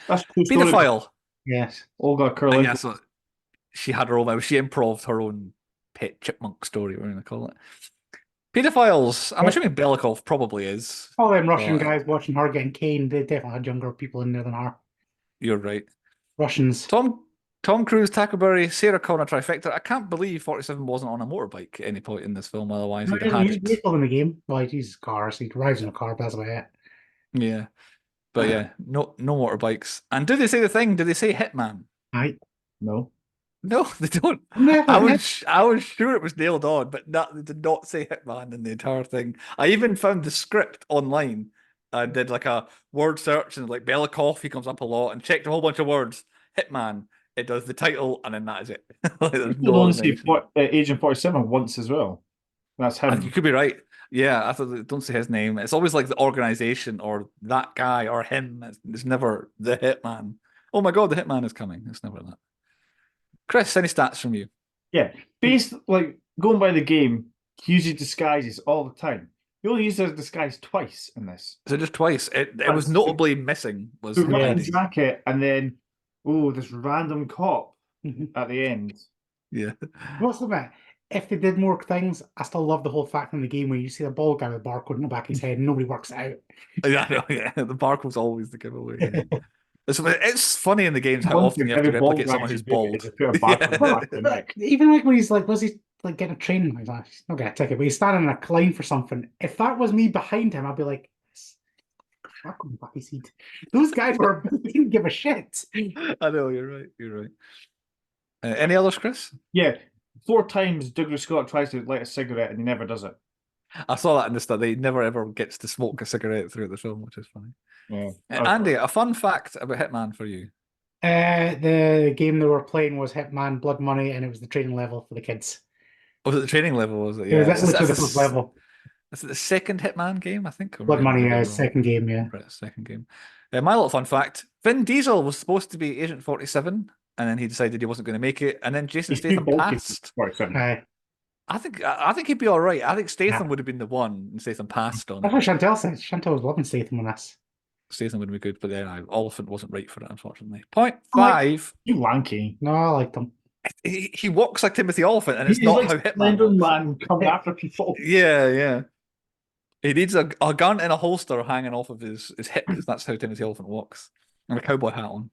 That's true story. Pedophile. Yes. Olga Kurylenko. Yeah, so she had her own. She improved her own pet chipmunk story. What are we going to call it? Pedophiles. I'm assuming Belikov probably is. All them Russian guys watching her getting caned, they definitely had younger people in there than her. You're right. Russians. Tom Cruise, Tackleberry, Sarah Connor trifecta. I can't believe 47 wasn't on a motorbike at any point in this film. Otherwise, he'd have had it. He's in the game. Well, he uses cars. He drives in a car, but that's about it. Yeah. But yeah, no motorbikes. And do they say the thing? Do they say Hitman? No. No, they don't. Never. I was sure it was nailed on, but they did not say Hitman in the entire thing. I even found the script online and did like a word search, and like Belikov, he comes up a lot, and checked a whole bunch of words. Hitman, it does the title, and then that is it. Like, there's People no only say Agent 47 once as well. That's him. You could be right. Yeah, I thought don't say his name. It's always like the organization or that guy or him. It's never the Hitman. Oh my god, the Hitman is coming. It's never that. Chris, any stats from you? Yeah, based like going by the game, he uses disguises all the time. He only uses a disguise twice in this. So just twice. It was notably missing. Was the red jacket and then this random cop at the end. Yeah. What's the matter? If they did more things, I still love the whole fact in the game where you see the bald guy with a barcode in the back of his head and nobody works it out. Yeah, I know, yeah. The barcode's always the giveaway. Yeah. It's funny in the games how often you have to replicate someone who's bald. Even like when he's like, was he like getting a train? He's not getting a ticket, but he's standing in a line for something. If that was me behind him, I'd be like, back his seat. Those guys didn't give a shit. I know, you're right. You're right. Any others, Chris? Yeah. 4 times Douglas Scott tries to light a cigarette and he never does it. I saw that in the study. He never ever gets to smoke a cigarette throughout the film, which is funny. Yeah. Andy, a fun fact about Hitman for you. The game they were playing was Hitman Blood Money, and it was the training level for the kids. Was it the training level? Was it? Yeah, that's the first level. Is it the second Hitman game? I think. Blood Money, second game. Yeah. Right, second game. My little fun fact: Vin Diesel was supposed to be Agent 47, and then he decided he wasn't going to make it, and then Jason He's too Statham bulky. passed. Aye. I think he'd be all right. I think Statham Yeah. would have been the one, and Statham passed on That's it. what Chantel said. Chantel was loving Statham on this. Statham would be good, but then Oliphant wasn't right for it, unfortunately. Point I like- 5. You lanky. No, I liked him. He walks like Timothy Oliphant, and it's He's not like how Hitman Slender walks. Man coming after people. Yeah. He needs a gun in a holster hanging off of his hip. That's how Timothy Oliphant walks. And a cowboy hat on.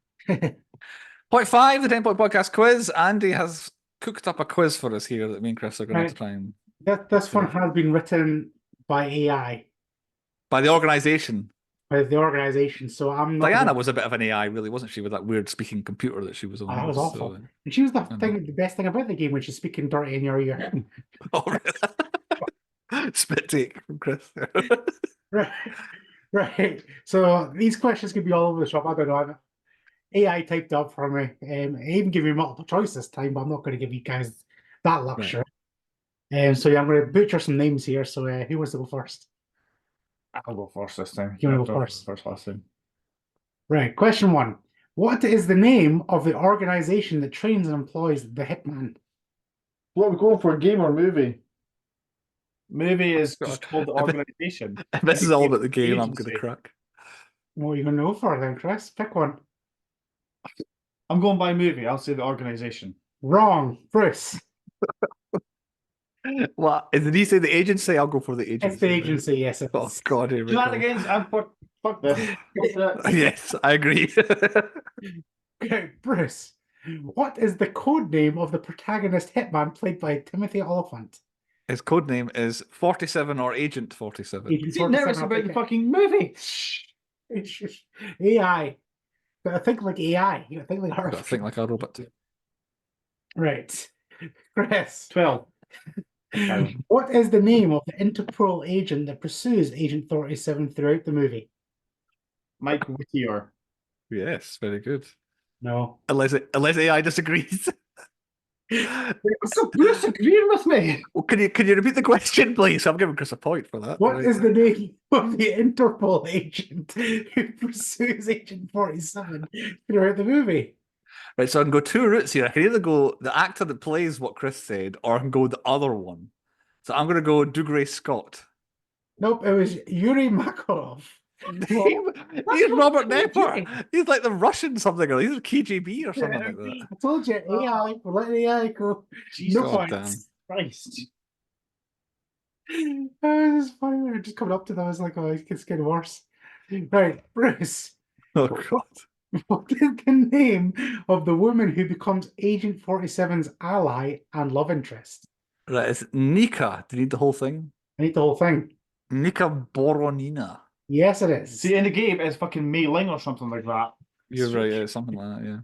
Point 5, the 10-point podcast quiz. Andy has cooked up a quiz for us here that me and Chris are going to have to try and... This one has been written by AI, By the organisation. by the organization. So I'm not. Diana was a bit of an AI, really, wasn't she, with that weird speaking computer that she was on? That was awful. So... And she was the I know. thing, the best thing about the game when she's speaking dirty in your ear. Oh, really? Spit take from Chris. Right. Right. So these questions could be all over the shop. I don't know. AI typed up for me. I even give you multiple choice this time, but I'm not going to give you guys that luxury. So yeah, I'm going to butcher some names here. So who wants to go first? I'll go first this time. You want to go first? First last time. Right. Question 1. What is the name of the organization that trains and employs the Hitman? What are we going for, a game or movie? Movie is just called the I bet- organization. If this is all about the game, I'm going Agency. to crack. What are you going to go for then, Chris? Pick one. I'm going by movie. I'll say the organization. Wrong. Bruce. What? Did he say the agency? I'll go for the agency. It's the agency, yes. It Oh, is. God, here we go. Shenanigans and fuck this. Fuck that. Yes, I agree. Okay, Bruce. What is the code name of the protagonist Hitman played by Timothy Oliphant? His code name is 47 or Agent 47. Agent See, nervous 47, about the I fucking movie. think. AI. But I think like AI. You know, think like her. I think like a robot. Right. Chris. 12. What is the name of the Interpol agent that pursues Agent 47 throughout the movie? Mike Whittier. Yes, very good. No. Unless AI disagrees. So Bruce agreeing with me. Well, can you repeat the question, please? I'm giving Chris a point for that. What is the name of the Interpol agent who pursues Agent 47 throughout the movie? Right, so I can go two routes here. I can either go the actor that plays what Chris said, or I can go the other one. So I'm going to go Dougray Scott. Nope, it was Yuri Makarov. He's Robert Nepper. He's like the Russian something, or he's KGB or something like that. I told you, AI. We're letting AI go. Jesus No God points. Christ. It's funny. We were just coming up to that. I was like, oh, it's getting worse. Right, Bruce. Oh, God. What is the name of the woman who becomes Agent 47's ally and love interest? Right, it's Nika. Do you need the whole thing? I need the whole thing. Nika Boronina. Yes, it is. See, in the game, it's fucking Mei Ling or something like that. You're right, yeah, something like that, yeah.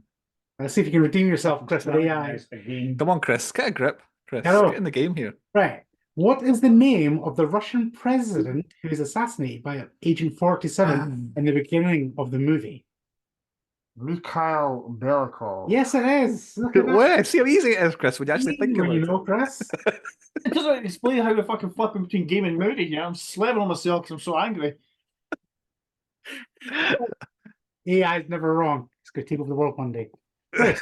Let's see if you can redeem yourself, Chris, with AI. Come on, Chris. Get a grip. Chris, Hello. get in the game here. Right. What is the name of the Russian president who is assassinated by Agent 47 in the beginning of the movie? Mikhail Belikov. Yes, it is. Look at that. Well, see how easy it is, Chris, when you actually think When about you it. know, Chris. It doesn't explain how we're fucking flipping between game and movie here. I'm slamming on myself because I'm so angry. AI is never wrong. It's going to take over the world one day. Chris,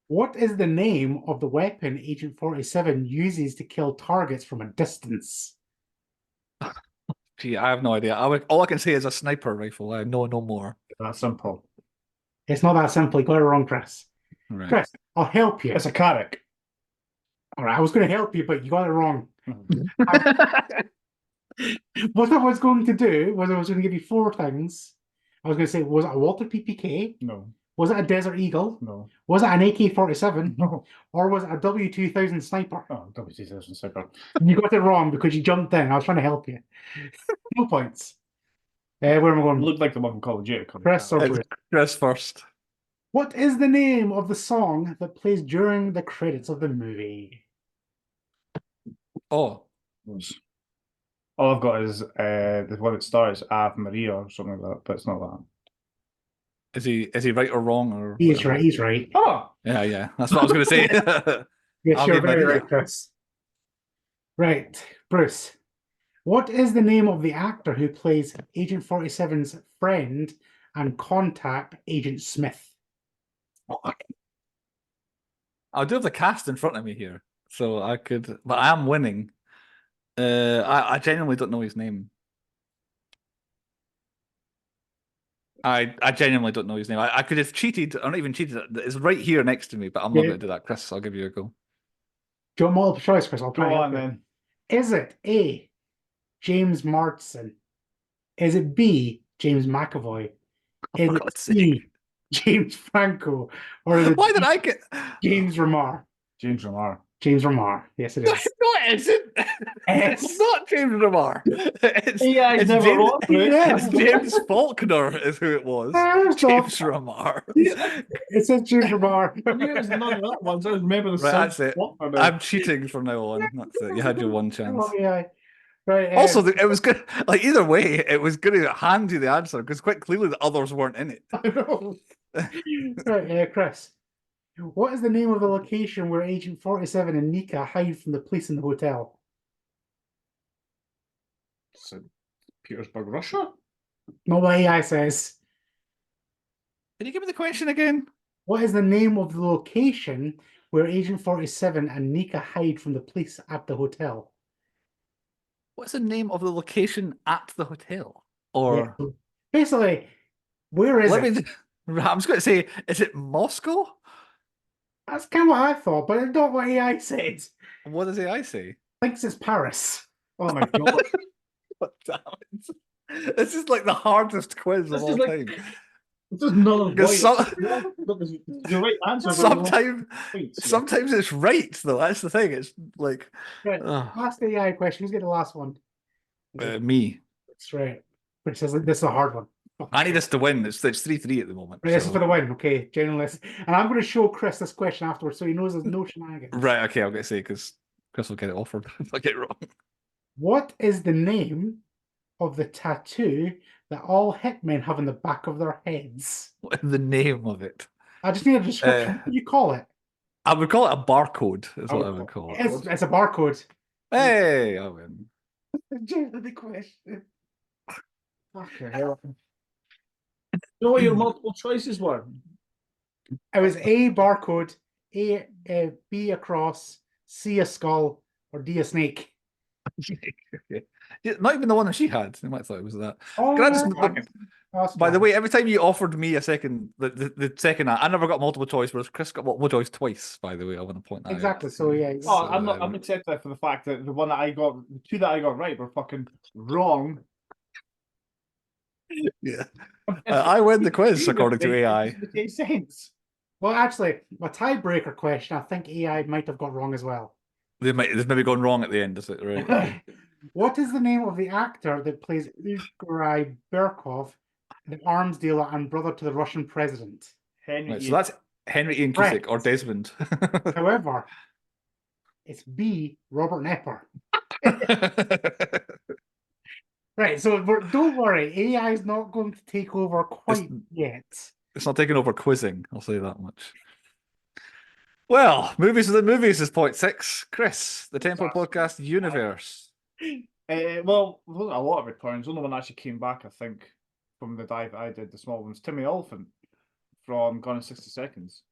what is the name of the weapon Agent 47 uses to kill targets from a distance? Gee, I have no idea. All I can say is a sniper rifle. I know no more. That's simple. It's not that simple. You got it wrong, Chris. Right. Chris, I'll help you. It's a Carrick. All right, I was going to help you, but you got it wrong. What I was going to do was I was going to give you 4 things. I was going to say, was it a Walter PPK? No. Was it a Desert Eagle? No. Was it an AK-47? No. Or was it a W2000 sniper? Oh, W2000 Sniper. You got it wrong because you jumped in. I was trying to help you. No points. Where am I going? Looked like the one from Call of Duty. Chris or It's Bruce? Chris first. What is the name of the song that plays during the credits of the movie? Oh, All I've got is the one that starts Ave Maria or something like that, but it's not that. is he right or wrong or? He's whatever? right. He's right. Oh! Yeah. That's what I was going to say. Yes, I'll you're give my very reason. right, Chris. Right, Bruce. What is the name of the actor who plays Agent 47's friend and contact Agent Smith? I do have the cast in front of me here, so I could, but I am winning. I genuinely don't know his name. I genuinely don't know his name. I could have cheated, or not even cheated. It's right here next to me, but I'm not Yeah. going to do that. Chris, I'll give you a go. Do you want multiple choice, Chris? I'll try Go to on help you. then. Is it A, James Marsden? Is it B, James McAvoy? Is For it God's sake. C, James Franco? Or is it Why did D, I get James Remar? James Remar. James Remar. Yes, it No, is. it isn't. It's not James Remar. Yeah, he's never James, wrong for it. it's James Faulkner is who it was. Stop. James Remar. It says James Remar. I knew it was none of that ones. I remember the Right, sun. that's it. I'm cheating from now on. That's it. You had your one chance. Oh, yeah. Right. Also, it was good. Like either way, it was going to hand you the answer because quite clearly the others weren't in it. I know. Right, Chris. What is the name of the location where Agent 47 and Nika hide from the police in the hotel? Saint Petersburg, Russia. Not what AI says. Can you give me the question again? What is the name of the location where Agent 47 and Nika hide from the police at the hotel? What's the name of the location at the hotel? Or Yeah. Basically, where is let it? me. I'm just going to say, is it Moscow? That's kind of what I thought, but it's not what AI said. What does AI say? Thinks it's Paris. Oh my god. God damn it. This is like the hardest quiz of This all is like- time. It's just none of Because the right answer. sometimes it's right, though. That's the thing. It's like Right. Last AI question. Who's getting the last one? me. That's right. Which says this is a hard one. I need us to win. It's 3-3 at the moment. Right, this is so- for the win, okay, journalist. And I'm going to show Chris this question afterwards so he knows there's no shenanigans. Right, okay, I'll get to say because Chris will get it offered if I get it wrong. What is the name of the tattoo that all hitmen have on the back of their heads? What is the name of it? I just need a description. What do you call it? I would call it a barcode, is what I would call it. It's a barcode. Hey, I win. The question. Okay. know what your multiple choices were? It was A, barcode, B, a cross, C, a skull, or D, a snake. Okay. Yeah, not even the one that she had. I might have thought it was that. Oh, Can I just, by the way, every time you offered me a second, the second, I never got multiple choice, whereas Chris got multiple choice twice. By the way, I want to point that exactly. out. So yeah. Oh, I'm accepting that for the fact that the one that I got, the two that I got right were fucking wrong. Yeah, I win the quiz according to AI. It makes sense. Well, actually, my tiebreaker question, I think AI might have got wrong as well. They've maybe gone wrong at the end, is it right? What is the name of the actor that plays Igor Berkov, the arms dealer and brother to the Russian president? Henry. Right, so that's Henry Ian Cusick or Desmond. However, it's B, Robert Nepper. Right, so don't worry, AI is not going to take over quite yet. It's not taking over quizzing, I'll say that much. Well, movies of the movies is point 6. Chris, the Temple Podcast universe. Well, there wasn't a lot of returns. Only one actually came back, I think, from the dive I did, the small ones. Timmy Oliphant from Gone in 60 Seconds.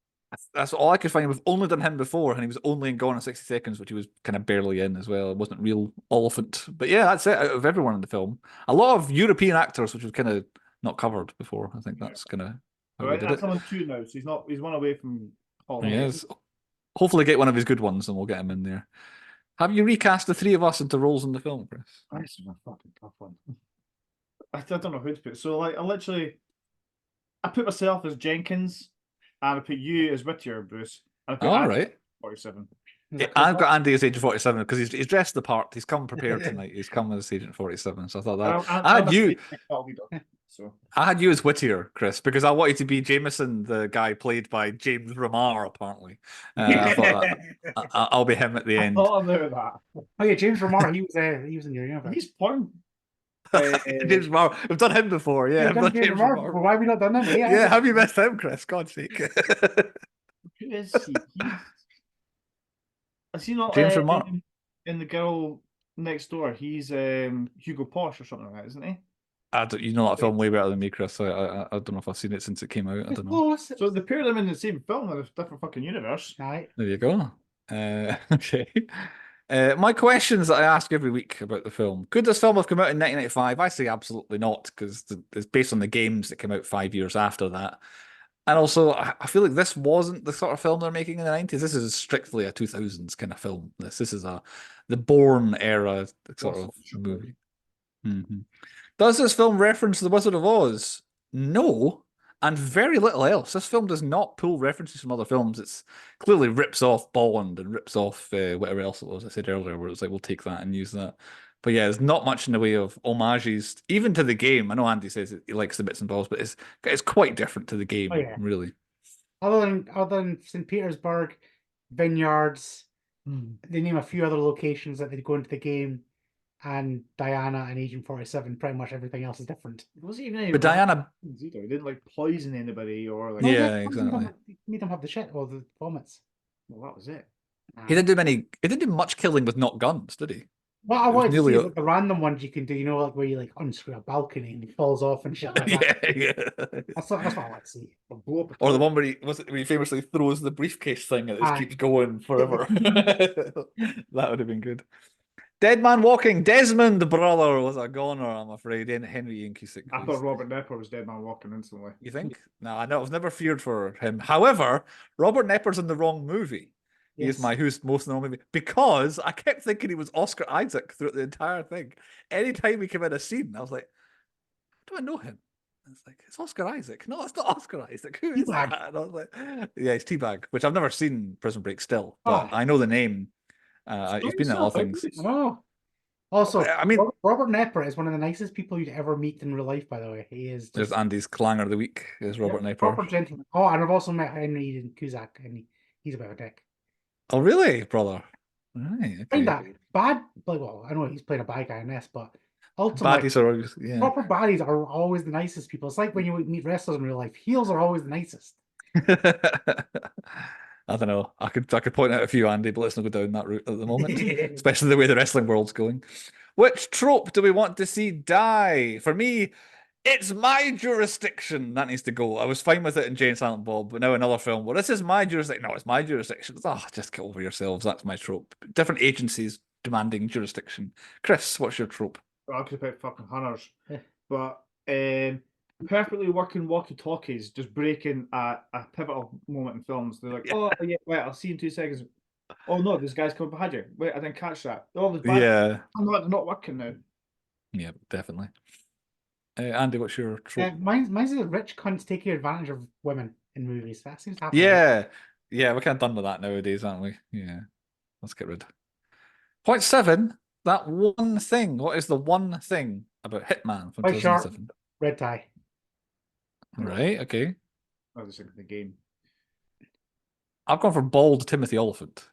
That's all I could find. We've only done him before, and he was only in Gone in 60 Seconds, which he was kind of barely in as well. It wasn't real Oliphant. But yeah, that's it out of everyone in the film. A lot of European actors, which was kind of not covered before. I think that's kind of how we did That's it. on 2 now, so he's one away from Holland. Yes. Hopefully get one of his good ones, and we'll get him in there. Have you recast the three of us into roles in the film, Chris? This is a fucking tough one. I don't know who to put. So, like, I put myself as Jenkins, and I put you as Whittier, Bruce. And I put All Andy right. 47. I've got Andy as Agent 47 because he's dressed the part. He's come prepared tonight. He's come as Agent 47. So I thought that. I had you. So I had you as Whittier, Chris, because I wanted to be Jameson, the guy played by James Remar, apparently. I thought that I'll be him at the end. I thought about that. Oh yeah, James Remar, he was in your universe. He's porn. James Remar. We've done him before. Yeah, You've done James Remar. Why have we not done him? Yeah, have you missed him, Chris? God's sake. Who is he? Is he not James Remar in The Girl Next Door? He's Hugo Posh or something like that, isn't he? You know that film way better than me, Chris. So I don't know if I've seen it since it came out. I It's don't know. close. So the pair of them in the same film in a different fucking universe. Aye. There you go. Okay. My questions that I ask every week about the film. Could this film have come out in 1995? I say absolutely not, because it's based on the games that came out 5 years after that. And also, I feel like this wasn't the sort of film they're making in the 90s. This is strictly a 2000s kind of film. This is the Bourne era sort of movie. Mhm. Does this film reference The Wizard of Oz? No, and very little else. This film does not pull references from other films. It's clearly rips off Bond and rips off whatever else it was I said earlier, where it's like, we'll take that and use that. But yeah, there's not much in the way of homages, even to the game. I know Andy says he likes the bits and bobs, but it's quite different to the game, Oh, yeah. really. Other than Saint Petersburg, vineyards, they name a few other locations that they go into the game, and Diana and Agent 47. Pretty much everything else is different. It wasn't even any But Diana, either. He didn't like poison anybody or like. No, Yeah, they exactly. made them have the shit or the vomits. Well, that was it. he didn't do much killing with not guns, did he? What I It was wanted to see nearly is like the random ones you can do, like where you like unscrew a balcony and he falls off and shit like that. Yeah. That's what I want to see. Or the one where he famously throws the briefcase thing and it just Aye. keeps going forever. That would have been good. Dead Man Walking. Desmond Brother was a goner, I'm afraid. Henry Ian Cusick. I thought Robert Nepper was Dead Man Walking instantly. You think? No, I know. I've never feared for him. However, Robert Nepper's in the wrong movie. He is my who's most in the wrong movie because I kept thinking he was Oscar Isaac throughout the entire thing. Anytime he came in a scene, I was like, do I know him? And it's like, it's Oscar Isaac. No, it's not Oscar Isaac. Who is Teabag. that? And I was like, yeah, it's Teabag, which I've never seen Prison Break still, but Oh. I know the name. He's been in a lot of things. Oh. Also, I mean, Robert Nepper is one of the nicest people you'd ever meet in real life, by the way. He is there's just Andy's clanger of the week, is Robert Nepper. proper gentleman. Oh, and I've also met Henry Ian Cusick, and he's a bit of a dick. Oh, really, brother? Right, okay. Find that bad, like, well, I know he's playing a bad guy in this, but ultimately, Baddies are always, yeah. proper baddies are always the nicest people. It's like when you meet wrestlers in real life, heels are always the nicest. I don't know. I could point out a few, Andy, but let's not go down that route at the moment, especially the way the wrestling world's going. Which trope do we want to see die? For me, it's my jurisdiction. That needs to go. I was fine with it in Jay and Silent Bob, but now another film. Well, this is my jurisdiction. No, it's my jurisdiction. Oh, just get over yourselves. That's my trope. Different agencies demanding jurisdiction. Chris, what's your trope? Well, I could have picked fucking Hunters, but perfectly working walkie-talkies just breaking a pivotal moment in films. They're like, oh yeah, wait, I'll see you in 2 seconds. Oh no, this guy's coming behind you. Wait, I didn't catch that. Oh, there's bad. Yeah. They're not working now. Yeah, definitely. Andy, what's your trope? Mine's the rich cunts taking advantage of women in movies. That seems to happen. Yeah. Yeah, we're kind of done with that nowadays, aren't we? Yeah. Let's get rid. Point 7, that one thing. What is the one thing about Hitman from White shirt, 2007? red tie. Right, okay. I was thinking the game. I've gone for bald Timothy Oliphant.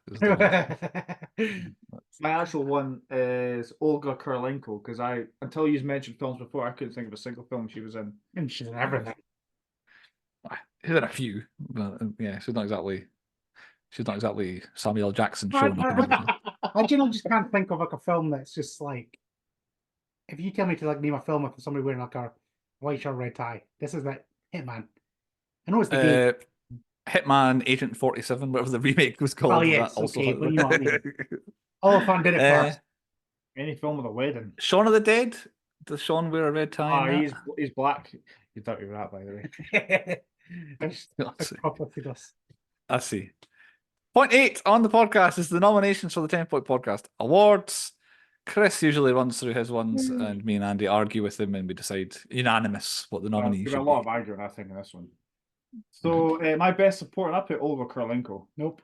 My actual one is Olga Kurylenko because until you mentioned films before, I couldn't think of a single film she was in. And she's in everything. She's in a few, but yeah, she's not exactly Samuel L. Jackson I showing up. just can't think of like a film that's just like, if you tell me to like name a film with somebody wearing like a white shirt, red tie, this is like Hitman. I know it's the game. Hitman Agent 47, whatever the remake was called. Oh yes, okay, but you know what I mean. Oliphant did it first. Any film with a wedding. Shaun of the Dead? Does Sean wear a red tie? Oh, he's black. You thought you were that, by the way. I see. Point 8 on the podcast is the nominations for the 10 Point Podcast Awards. Chris usually runs through his ones, and me and Andy argue with him, and we decide unanimous what the nominees should be. A lot of arguing, I think, in this one. So, my best supporting, I put Olga Kurylenko. Nope.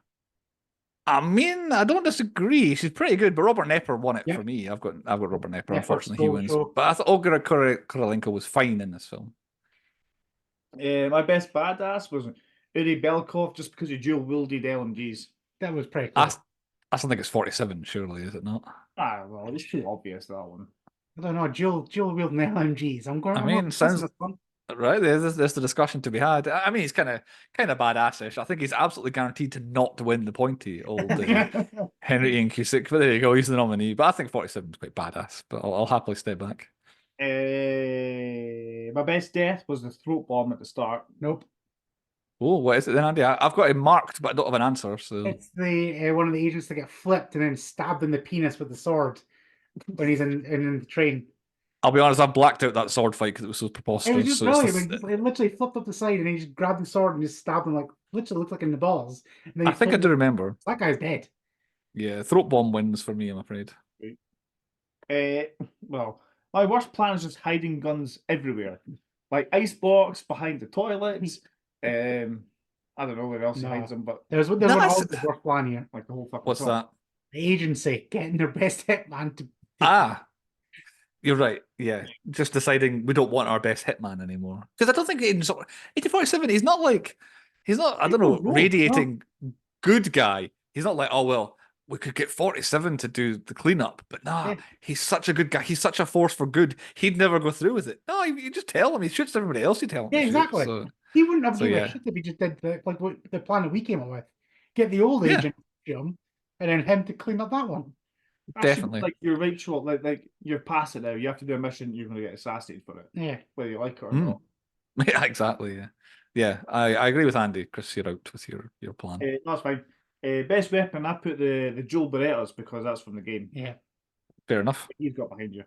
I mean, I don't disagree. She's pretty good, but Robert Nepper won it for me. I've got Robert Nepper. Unfortunately, he wins. But I thought Olga Kurylenko was fine in this film. My best badass was Uri Belkov, just because he dual-wielded LMGs. That was pretty cool. I still think it's 47, surely, is it not? Well, it's too obvious, that one. I don't know, dual wielding LMGs. Sounds right. There's the discussion to be had. I mean, he's kind of badassish. I think he's absolutely guaranteed to not win the pointy, old Henry Ian Cusick. But there you go, he's the nominee. But I think 47 is quite badass. But I'll happily stay back. My best death was the throat bomb at the start. Nope. Oh, what is it then, Andy? I've got it marked, but I don't have an answer. So It's the one of the agents that get flipped and then stabbed in the penis with the sword when he's in the train. I'll be honest, I blacked out that sword fight because it was so It was preposterous. just So it's brilliant. It literally flipped up the side and he just grabbed the sword and just stabbed him like literally looked like in the balls. And then I he think I flipped do it. remember. That guy's dead. Yeah, throat bomb wins for me, I'm afraid. Well, my worst plan is just hiding guns everywhere, like icebox behind the toilets. I don't know where else he No. hides them, but There's one That's- always worth plan here. like the whole fucking What's top. that? The agency getting their best hitman to Ah, you're right. Yeah, just deciding we don't want our best hitman anymore. Because I don't think Agent 1847. He's not like he's not. I don't know, No, radiating good guy. He's not like, oh well, we could get 47 to do the cleanup, but nah, Yeah. he's such a good guy. He's such a force for good. He'd never go through with it. No, you just tell him. He shoots everybody else. You tell him. Yeah, to shoot. exactly. So He wouldn't have So, given yeah. a shit if he just did the plan that we came up with. Get the old Yeah. agent to shoot him, and then him to clean up that one. That should be Definitely. like your Rachel, like you're past it now. You have to do a mission. You're going to get assassinated for it, Yeah. whether you like it or Mm. not. yeah, exactly. Yeah, yeah. I agree with Andy. Chris, you're out with your plan. That's fine. Best weapon, I put the dual Berettas because that's from the game. Yeah. Fair enough. You've got behind you.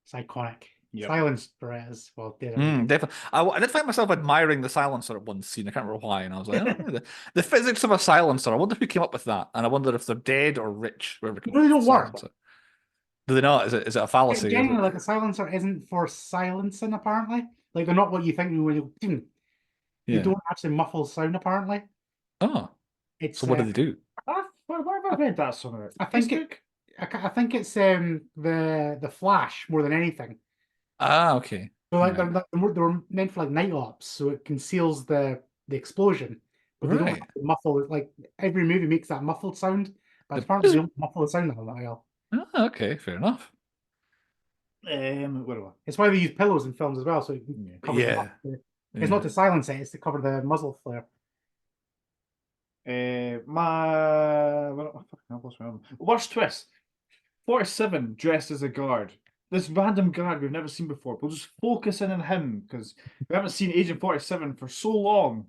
It's iconic. Yep. Silenced Berettas. Well, did Definitely. I did find myself admiring the silencer at one scene. I can't remember why, and I was like, oh, the physics of a silencer. I wonder who came up with that, and I wonder if they're dead or rich. Whoever came Really up don't with work. silencer. Do they not? Is it a fallacy? Is Genuinely, it- like a silencer isn't for silencing, apparently. Like they're not what you think when you Yeah. don't actually muffle sound, apparently. Oh, It's so what do they do? Where have I read that somewhere? I think Facebook? I think it's the flash more than anything. Ah, okay. So like Right. they're meant for like night ops, so it conceals the explosion, but they don't Right. have to muffle it. Like every movie makes that muffled sound, but The- apparently they don't muffle the sound that well. Ah, okay, fair enough. Where do I? It's why they use pillows in films as well, so it can cover the Yeah. muffle. It's not to silence it; it's to cover the muzzle flare. Worst twist. 47 dressed as a guard. This random guard we've never seen before. We'll just focus in on him because we haven't seen Agent 47 for so long.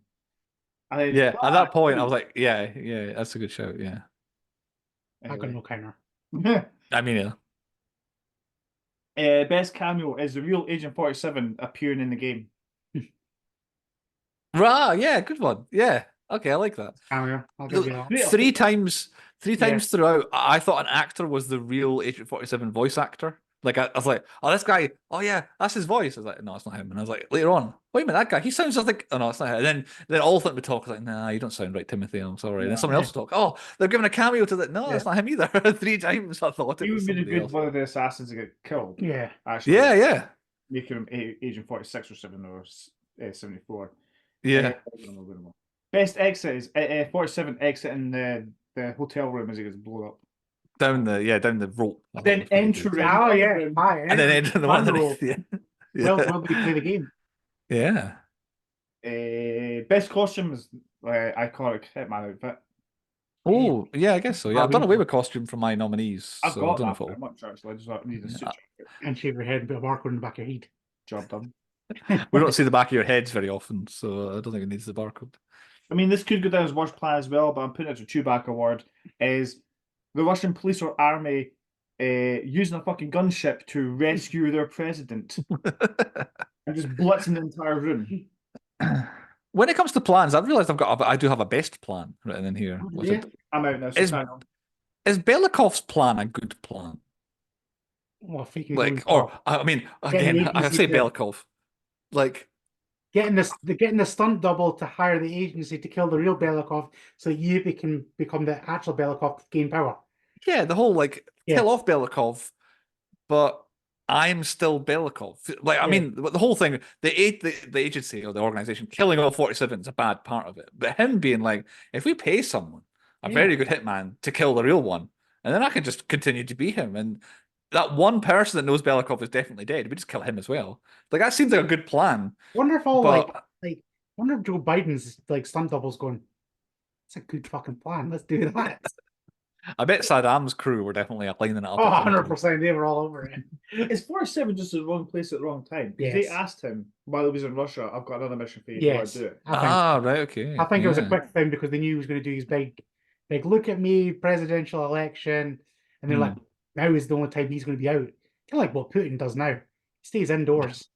And Yeah, at that point, I was like, yeah, that's a good show. Yeah, I got no counter. I mean, yeah. Best cameo is the real Agent 47 appearing in the game. Rah, yeah, good one. Yeah, okay, I like that. Cameo, I'll give you that. Yeah. Three times throughout, I thought an actor was the real Agent 47 voice actor. Like I was like, oh, this guy, oh yeah, that's his voice. I was like, no, it's not him. And I was like, later on, wait a minute, that guy, he sounds just like, oh no, it's not him. And then all of them would talk. I was like, nah, you don't sound right, Timothy. I'm sorry. And then someone else would talk. Oh, they're giving a cameo to that. No, that's not him either. Three times I thought it He was would be the somebody good else. one of the assassins that get killed. Yeah, Actually, Yeah. making him Agent 46 or 7 or 74. Yeah. Best exit is 47 exiting the hotel room as he gets blown up. Down the rope. I thought Then it was pretty good. entering. oh yeah, hi, And then enter the one underneath. Yeah. Well, they play the game. Yeah. Best costume is iconic Hitman outfit. Oh, yeah, I guess so. Yeah, I've done away with costume from my nominees. I've so got I don't know that if it'll... very much actually. I just need a suit jacket. And shave your head and put a barcode in the back of your head. Job done. We don't see the back of your heads very often, so I don't think it needs the barcode. I mean, this could go down as worst plan as well, but I'm putting it to Chewbacca award. Is the Russian police or army using a fucking gunship to rescue their president and just blitzing the entire room? When it comes to plans, I've realized I do have a best plan written in here. Was Yeah. it, I'm out now. So Is- carry on. is Belikov's plan a good plan? Well, faking Like, or I mean, again, Getting I say agency to- Belikov. Like, getting the stunt double to hire the agency to kill the real Belikov, so you can become the actual Belikov to gain power. yeah, the whole like Yeah. kill off Belikov, but I'm still Belikov. Like, I Yeah. mean, the whole thing, the agency or the organization killing all 47 is a bad part of it. But him being like, if we pay someone, a Yeah. very good hitman, to kill the real one, and then I can just continue to be him. And that one person that knows Belikov is definitely dead, we just kill him as well. Like, that seems like a good plan. Wonder if all But wonder if Joe Biden's like stunt doubles going. It's a good fucking plan. Let's do that. I bet Saddam's crew were definitely lining it up. Oh, at some point. 100%. They were all over it. Is 47 just the wrong place at the wrong time? Because they Yes. asked him while he was in Russia, "I've got another mission for you. Do you want Yes. to do it?" Ah, right, okay. I think it was a yeah. quick thing because they knew he was going to do his big look at me presidential election, and they're like, now is the only time he's going to be out. Kind of like what Putin does now. He stays indoors.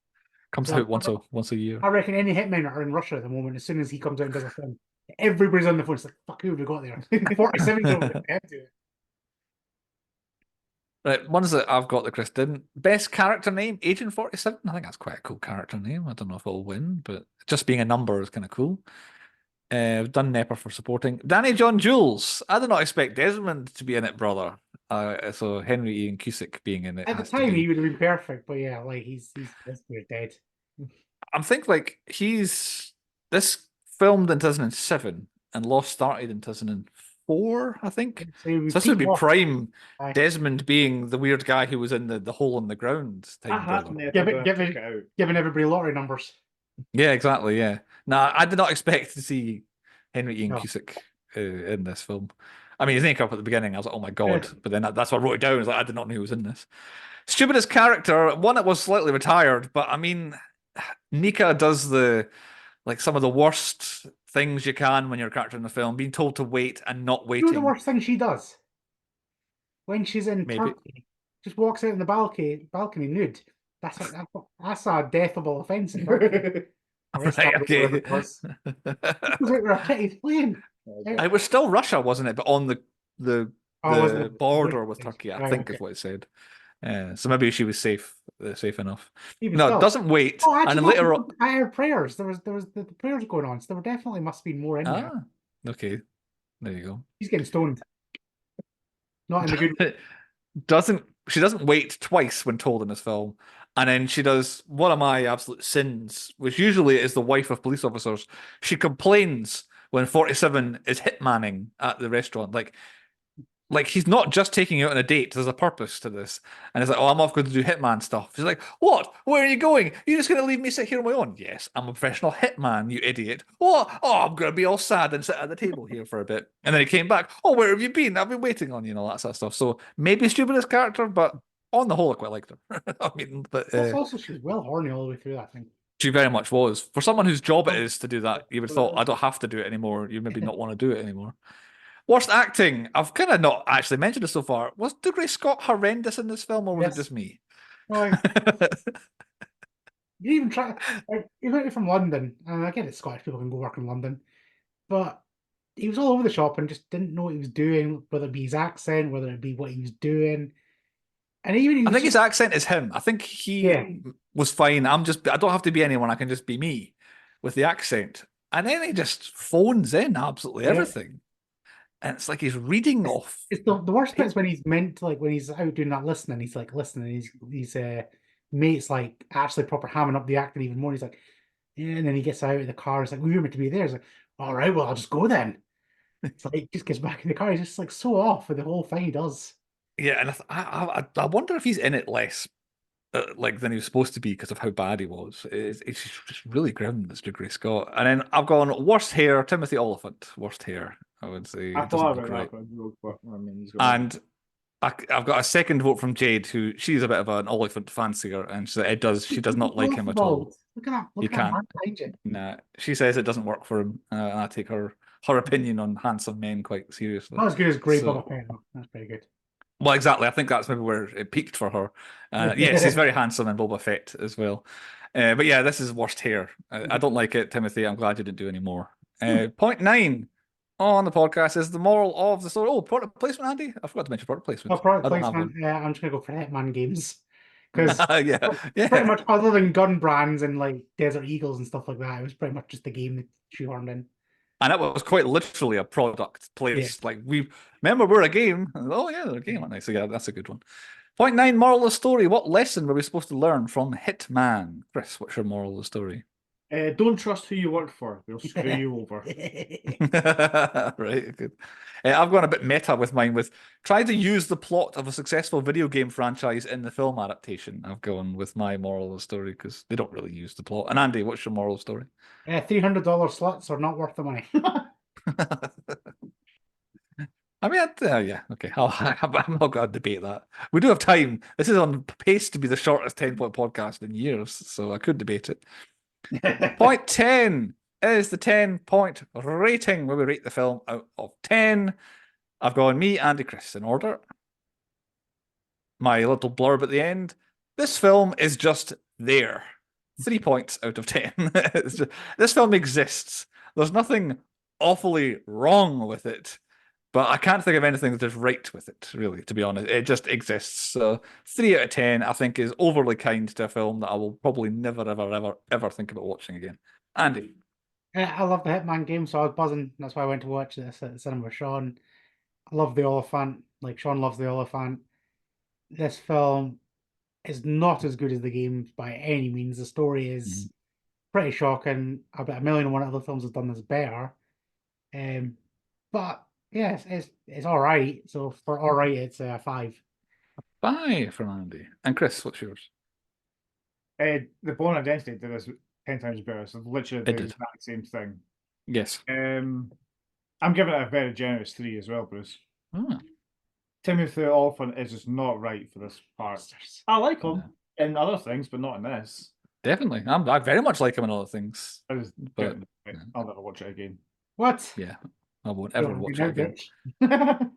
Comes So out once a year. I reckon any hitmen are in Russia at the moment. As soon as he comes out and does a thing, everybody's on the phone. It's like, fuck, who have we got there? 47's over the head to it. Right, ones that I've got the Chris didn't. Best character name, Agent 47. I think that's quite a cool character name. I don't know if it'll win, but just being a number is kind of cool. We've done Nepper for supporting. Danny John Jules. I did not expect Desmond to be in it, brother. So Henry Ian Cusick being in it. At the has to time, be. he would have been perfect, but yeah, like he's dead. I'm thinking like this filmed in 2007 and Lost started in 2004, I think. So So this would be Lost. prime Aye. Desmond being the weird guy who was in the hole in the ground I time, had brother. Nepper, Give it- but I give took it- it out. Giving everybody lottery numbers. Yeah, exactly. Yeah. Now, I did not expect to see Henry Ian No. Cusick in this film. I mean, his name came up at the beginning. I was like, oh my God. Yeah. But then that's what I wrote it down. I was like, I did not know he was in this. Stupidest character, one that was slightly retired, but I mean, Nika does some of the worst things you can when you're a character in the film, being told to wait and not You know the waiting. worst thing she does? When she's in Maybe. Turkey, just walks out in the balcony nude. That's a deathable offence in Turkey. Or Right, Istanbul, okay. wherever it was. It was like we're a pretty plane. It was still Russia, wasn't it? But on the Oh, wasn't it? border with Turkey, I Right, think is okay. what it said. So maybe she was safe enough. Even No, still. it doesn't wait. Oh, And actually, then later on, at our prayers, there was the prayers going on, so there definitely must be more in there. okay, there you go. He's getting stoned. Not in the good. She doesn't wait twice when told in this film, and then she does one of my absolute sins, which usually is the wife of police officers. She complains when 47 is hitmanning at the restaurant, like he's not just taking you out on a date. There's a purpose to this, and it's like, oh, I'm off going to do hitman stuff. She's like, what? Where are you going? You're just going to leave me sit here on my own? Yes, I'm a professional hitman, you idiot. What? Oh, I'm going to be all sad and sit at the table here for a bit. And then he came back. Oh, where have you been? I've been waiting on you and all that sort of stuff. So maybe stupidest character, but on the whole, I quite liked her. I mean, but Also, she was well horny all the way through that thing. she very much was. For someone whose job it is to do that, you would have thought, I don't have to do it anymore. You maybe not want to do it anymore. Worst acting. I've kind of not actually mentioned it so far. Was Dougray Scott horrendous in this film, or was Yes. it just me? Oh, you even try. He went from London, and I get it. Scottish people can go work in London, but he was all over the shop and just didn't know what he was doing, whether it be his accent, whether it be what he was doing. And even I think his accent is him. I think he was fine. I don't have to be anyone. I can just be me with the accent. And then he just phones in absolutely everything. And it's like he's reading off. It's the worst bit is when he's meant to, like, when he's out doing that listening, he's like listening, his mates like actually proper hamming up the acting even more. He's like, yeah, and then he gets out of the car. It's like, we were meant to be there. He's like, all right, well, I'll just go then. It's like he just gets back in the car. He's just like so off with the whole thing he does. Yeah, and I wonder if he's in it less than he was supposed to be because of how bad he was. It's just really grim, this Dougray Scott. And then I've gone worst hair, Timothy Oliphant. Worst hair, I would say. I It doesn't thought look about right. that, but I mean, he's got And I've got a second vote from Jade, who she's a bit of an Oliphant fancier, and she does not like him at all. Look at that! Look You at that can't. man behind you. Nah, she says it doesn't work for him, and I take her opinion on handsome men quite seriously. Not as good as Grey So- Boba Fett, though. That's pretty good. Well, exactly. I think that's maybe where it peaked for her. Yes, he's very handsome in Boba Fett as well. But yeah, this is worst hair. I don't like it, Timothy. I'm glad you didn't do any more. Point 9 on the podcast is the moral of the story. Oh, product placement, Andy. I forgot to mention product placement. Oh, product I don't have placement. Yeah, I'm just gonna go for Hitman games because yeah, pretty much other than gun brands and like Desert Eagles and stuff like that, it was pretty much just the game that shoehorned in. And it was quite literally a product placed. Like we remember we're a game. Oh yeah, they're a game, aren't they? So yeah, that's a good one. Point 9, moral of the story. What lesson were we supposed to learn from Hitman? Chris, what's your moral of the story? don't trust who you work for; they'll screw you over. Right, good. I've gone a bit meta with mine. With try to use the plot of a successful video game franchise in the film adaptation. I've gone with my moral of the story because they don't really use the plot. And Andy, what's your moral of the story? $300 sluts are not worth the money. I mean, yeah, okay. I'm not going to debate that. We do have time. This is on pace to be the shortest 10-point podcast in years, so I could debate it. Point 10 is the 10-point rating where we rate the film out of 10. I've gone me, Andy, Chris in order. My little blurb at the end. This film is just there. 3 points out of 10. This film exists. There's nothing awfully wrong with it. But I can't think of anything that's right with it, really, to be honest. It just exists. So 3 out of 10, I think, is overly kind to a film that I will probably never, ever, ever, ever think about watching again. Andy. I love the Hitman game, so I was buzzing. That's why I went to watch this at the cinema with Sean. I love the Oliphant. Like, Sean loves the Oliphant. This film is not as good as the game by any means. The story is pretty shocking. I bet 1,000,001 other films have done this better. But yeah, it's all right. So for all right, it's a 5. 5 from Andy. And Chris, what's yours? The Bourne Identity did this 10 times better. So literally the It did. exact same thing. Yes. I'm giving it a very generous 3 as well, Bruce. Oh. Timothy Olyphant is just not right for this part. I like him in other things, but not in this. Definitely. I very much like him in other things. But I'll never watch it again. What? Yeah. I won't ever watch it again.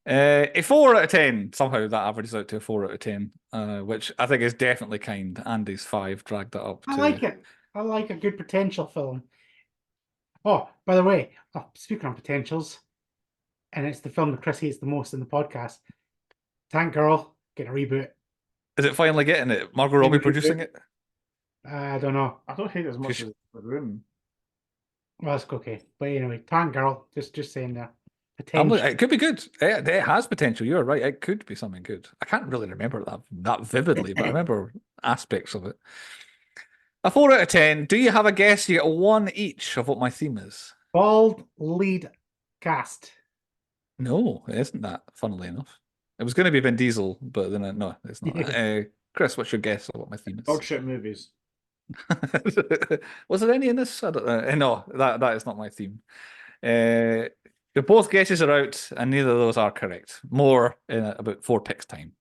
A 4 out of 10. Somehow that averages out to a 4 out of 10, which I think is definitely kind. Andy's 5 dragged that up. I like it. I like a good potential film. Oh, by the way, speaking of potentials, and it's the film that Chris hates the most in the podcast, Tank Girl, get a reboot. Is it finally getting it? Margot Robbie producing it? I don't know. I don't hate it as much as The Room. Well, it's okay. But anyway, Tank Girl, just saying there. Potential. It could be good. It has potential. You're right. It could be something good. I can't really remember that vividly, but I remember aspects of it. A 4 out of 10. Do you have a guess? You get 1 each of what my theme is. Bald lead cast. No, it isn't that, funnily enough. It was going to be Vin Diesel, but then no, it's not. Chris, what's your guess of what my theme is? Dog shit movies. Was there any in this? I don't know. No, that is not my theme. Both guesses are out, and neither of those are correct. More in about 4 picks' time.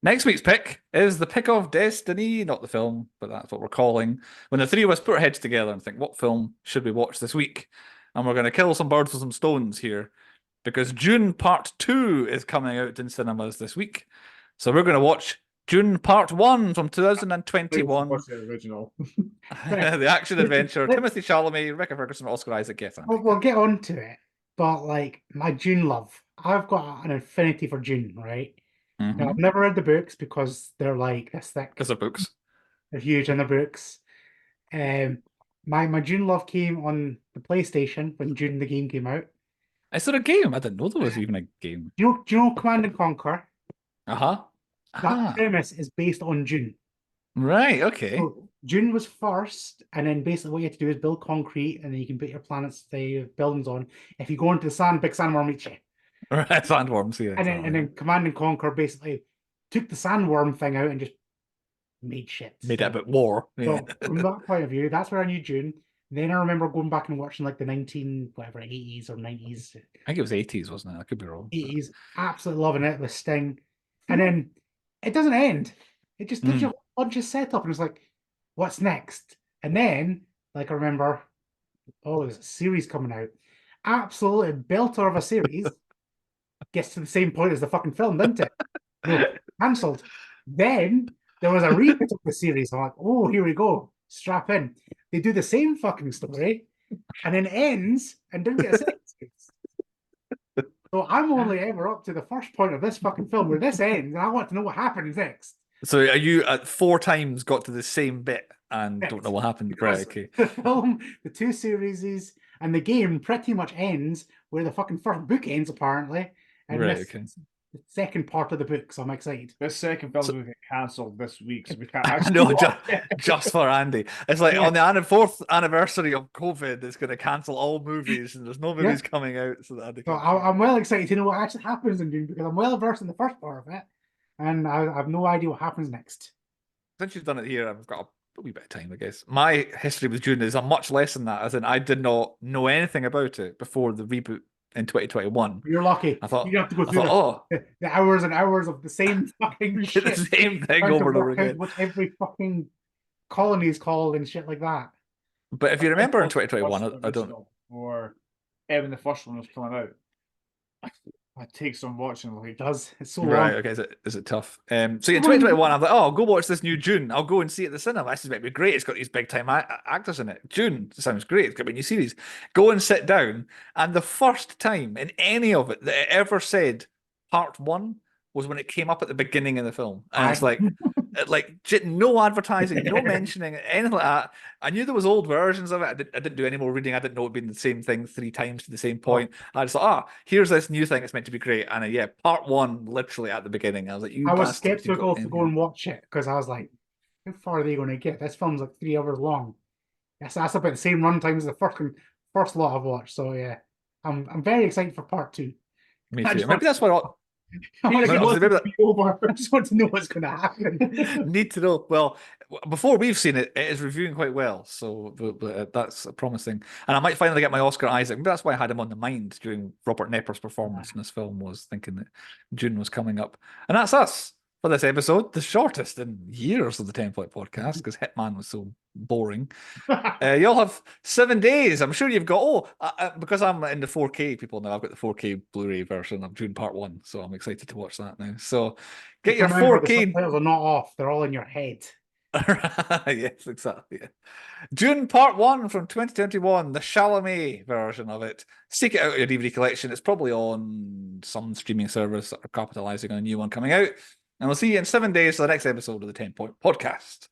Next week's pick is the pick of destiny, not the film, but that's what we're calling. When the 3 of us put our heads together and think, what film should we watch this week? And we're going to kill some birds with some stones here, because Dune Part 2 is coming out in cinemas this week. So we're going to watch Dune Part 1 from 2021. Watch the original. The action adventure. Timothy Chalamet, Rebecca Ferguson, Oscar Isaac. Get on. We'll get on to it. But like my Dune love, I've got an affinity for Dune, right? Now, I've never read the books because they're like this thick. Because of books. They're huge in the books. My Dune love came on the PlayStation when Dune the game came out. Is there a game? I didn't know there was even a game. Do you know Command and Conquer? Uh-huh. That premise is based on Dune. Right, okay. So Dune was first, and then basically what you have to do is build concrete, and then you can put your planets, buildings on. If you go into the sand, big sandworm eats you. Right, sandworms, yeah. And then Command and Conquer basically took the sandworm thing out and just made shit. Made it a bit war. So from that point of view, that's where I knew Dune. Then I remember going back and watching like the 80s or 90s. I think it was 80s, wasn't it? I could be wrong. 80s, absolutely loving it with Sting. And then it doesn't end. It just gives you a bunch of setup, and it's like, what's next? And then, like I remember, there's a series coming out. Absolutely belter of a series. Gets to the same point as the fucking film, didn't it? No, cancelled. Then there was a repeat of the series. I'm like, oh, here we go. Strap in. They do the same fucking story, and then ends and didn't get a second series. So I'm only ever up to the first point of this fucking film where this ends, and I want to know what happens next. So are you at 4 times got to the same bit and don't know what happened? Because Right, okay. the film, the 2 series, and the game pretty much ends where the fucking first book ends, apparently. And Right, this okay. is the second part of the book, so I'm excited. This second film will get cancelled this week, so we can't actually No, watch it. just for Andy. It's like on the 4th anniversary of COVID, it's going to cancel all movies, and there's no movies coming out. So that Andy So can... I'm well excited to know what actually happens in Dune, because I'm well versed in the first part of it, and I have no idea what happens next. Since you've done it here, I've got a wee bit of time, I guess. My history with Dune is a much less than that, as in I did not know anything about it before the reboot in 2021. You're lucky. I thought, You have to go I through thought, the hours and hours of the same fucking the shit. same thing Trying to over and over work out again. what every fucking colony is called and shit like that. But if you remember in 2021, I don't. Or when the first one was coming out, I take some watching. Like, It does. It's so Right, long. okay, is it tough? So yeah, in 2021, I'm like, oh, I'll go watch this new Dune. I'll go and see it at the cinema. This is going to be great. It's got these big time actors in it. Dune sounds great. It's got a new series. Go and sit down, and the first time in any of it that it ever said part one was when it came up at the beginning of the film, and it's like no advertising, no mentioning anything like that. I knew there was old versions of it. I didn't do any more reading. I didn't know it'd been the same thing 3 times to the same point. I just thought, here's this new thing. It's meant to be great. And yeah, part one literally at the beginning. I was like, I was skeptical to go and watch it because I was like, how far are they going to get? This film's like 3 hours long. Yes, that's about the same runtime as the first lot I've watched. So yeah, I'm very excited for part 2. Me too. Maybe that's what I just want to know what's going to happen. Need to know. Well, before we've seen it, it is reviewing quite well, so that's promising. And I might finally get my Oscar Isaac. Maybe that's why I had him on the mind during Robert Knepper's performance in this film, was thinking that June was coming up. And that's us for this episode, the shortest in years of the 10 Point Podcast, because Hitman was so boring. You'll have 7 days. I'm sure you've got, because I'm in the 4K people now, I've got the 4K Blu-ray version of June Part 1, so I'm excited to watch that now. So get your 4K. The subtitles are not off, they're all in your head. Yes, exactly. Yeah. June Part 1 from 2021, the Chalamet version of it. Seek it out of your DVD collection. It's probably on some streaming service that are capitalizing on a new one coming out. And we'll see you in 7 days for the next episode of the 10 Point Podcast.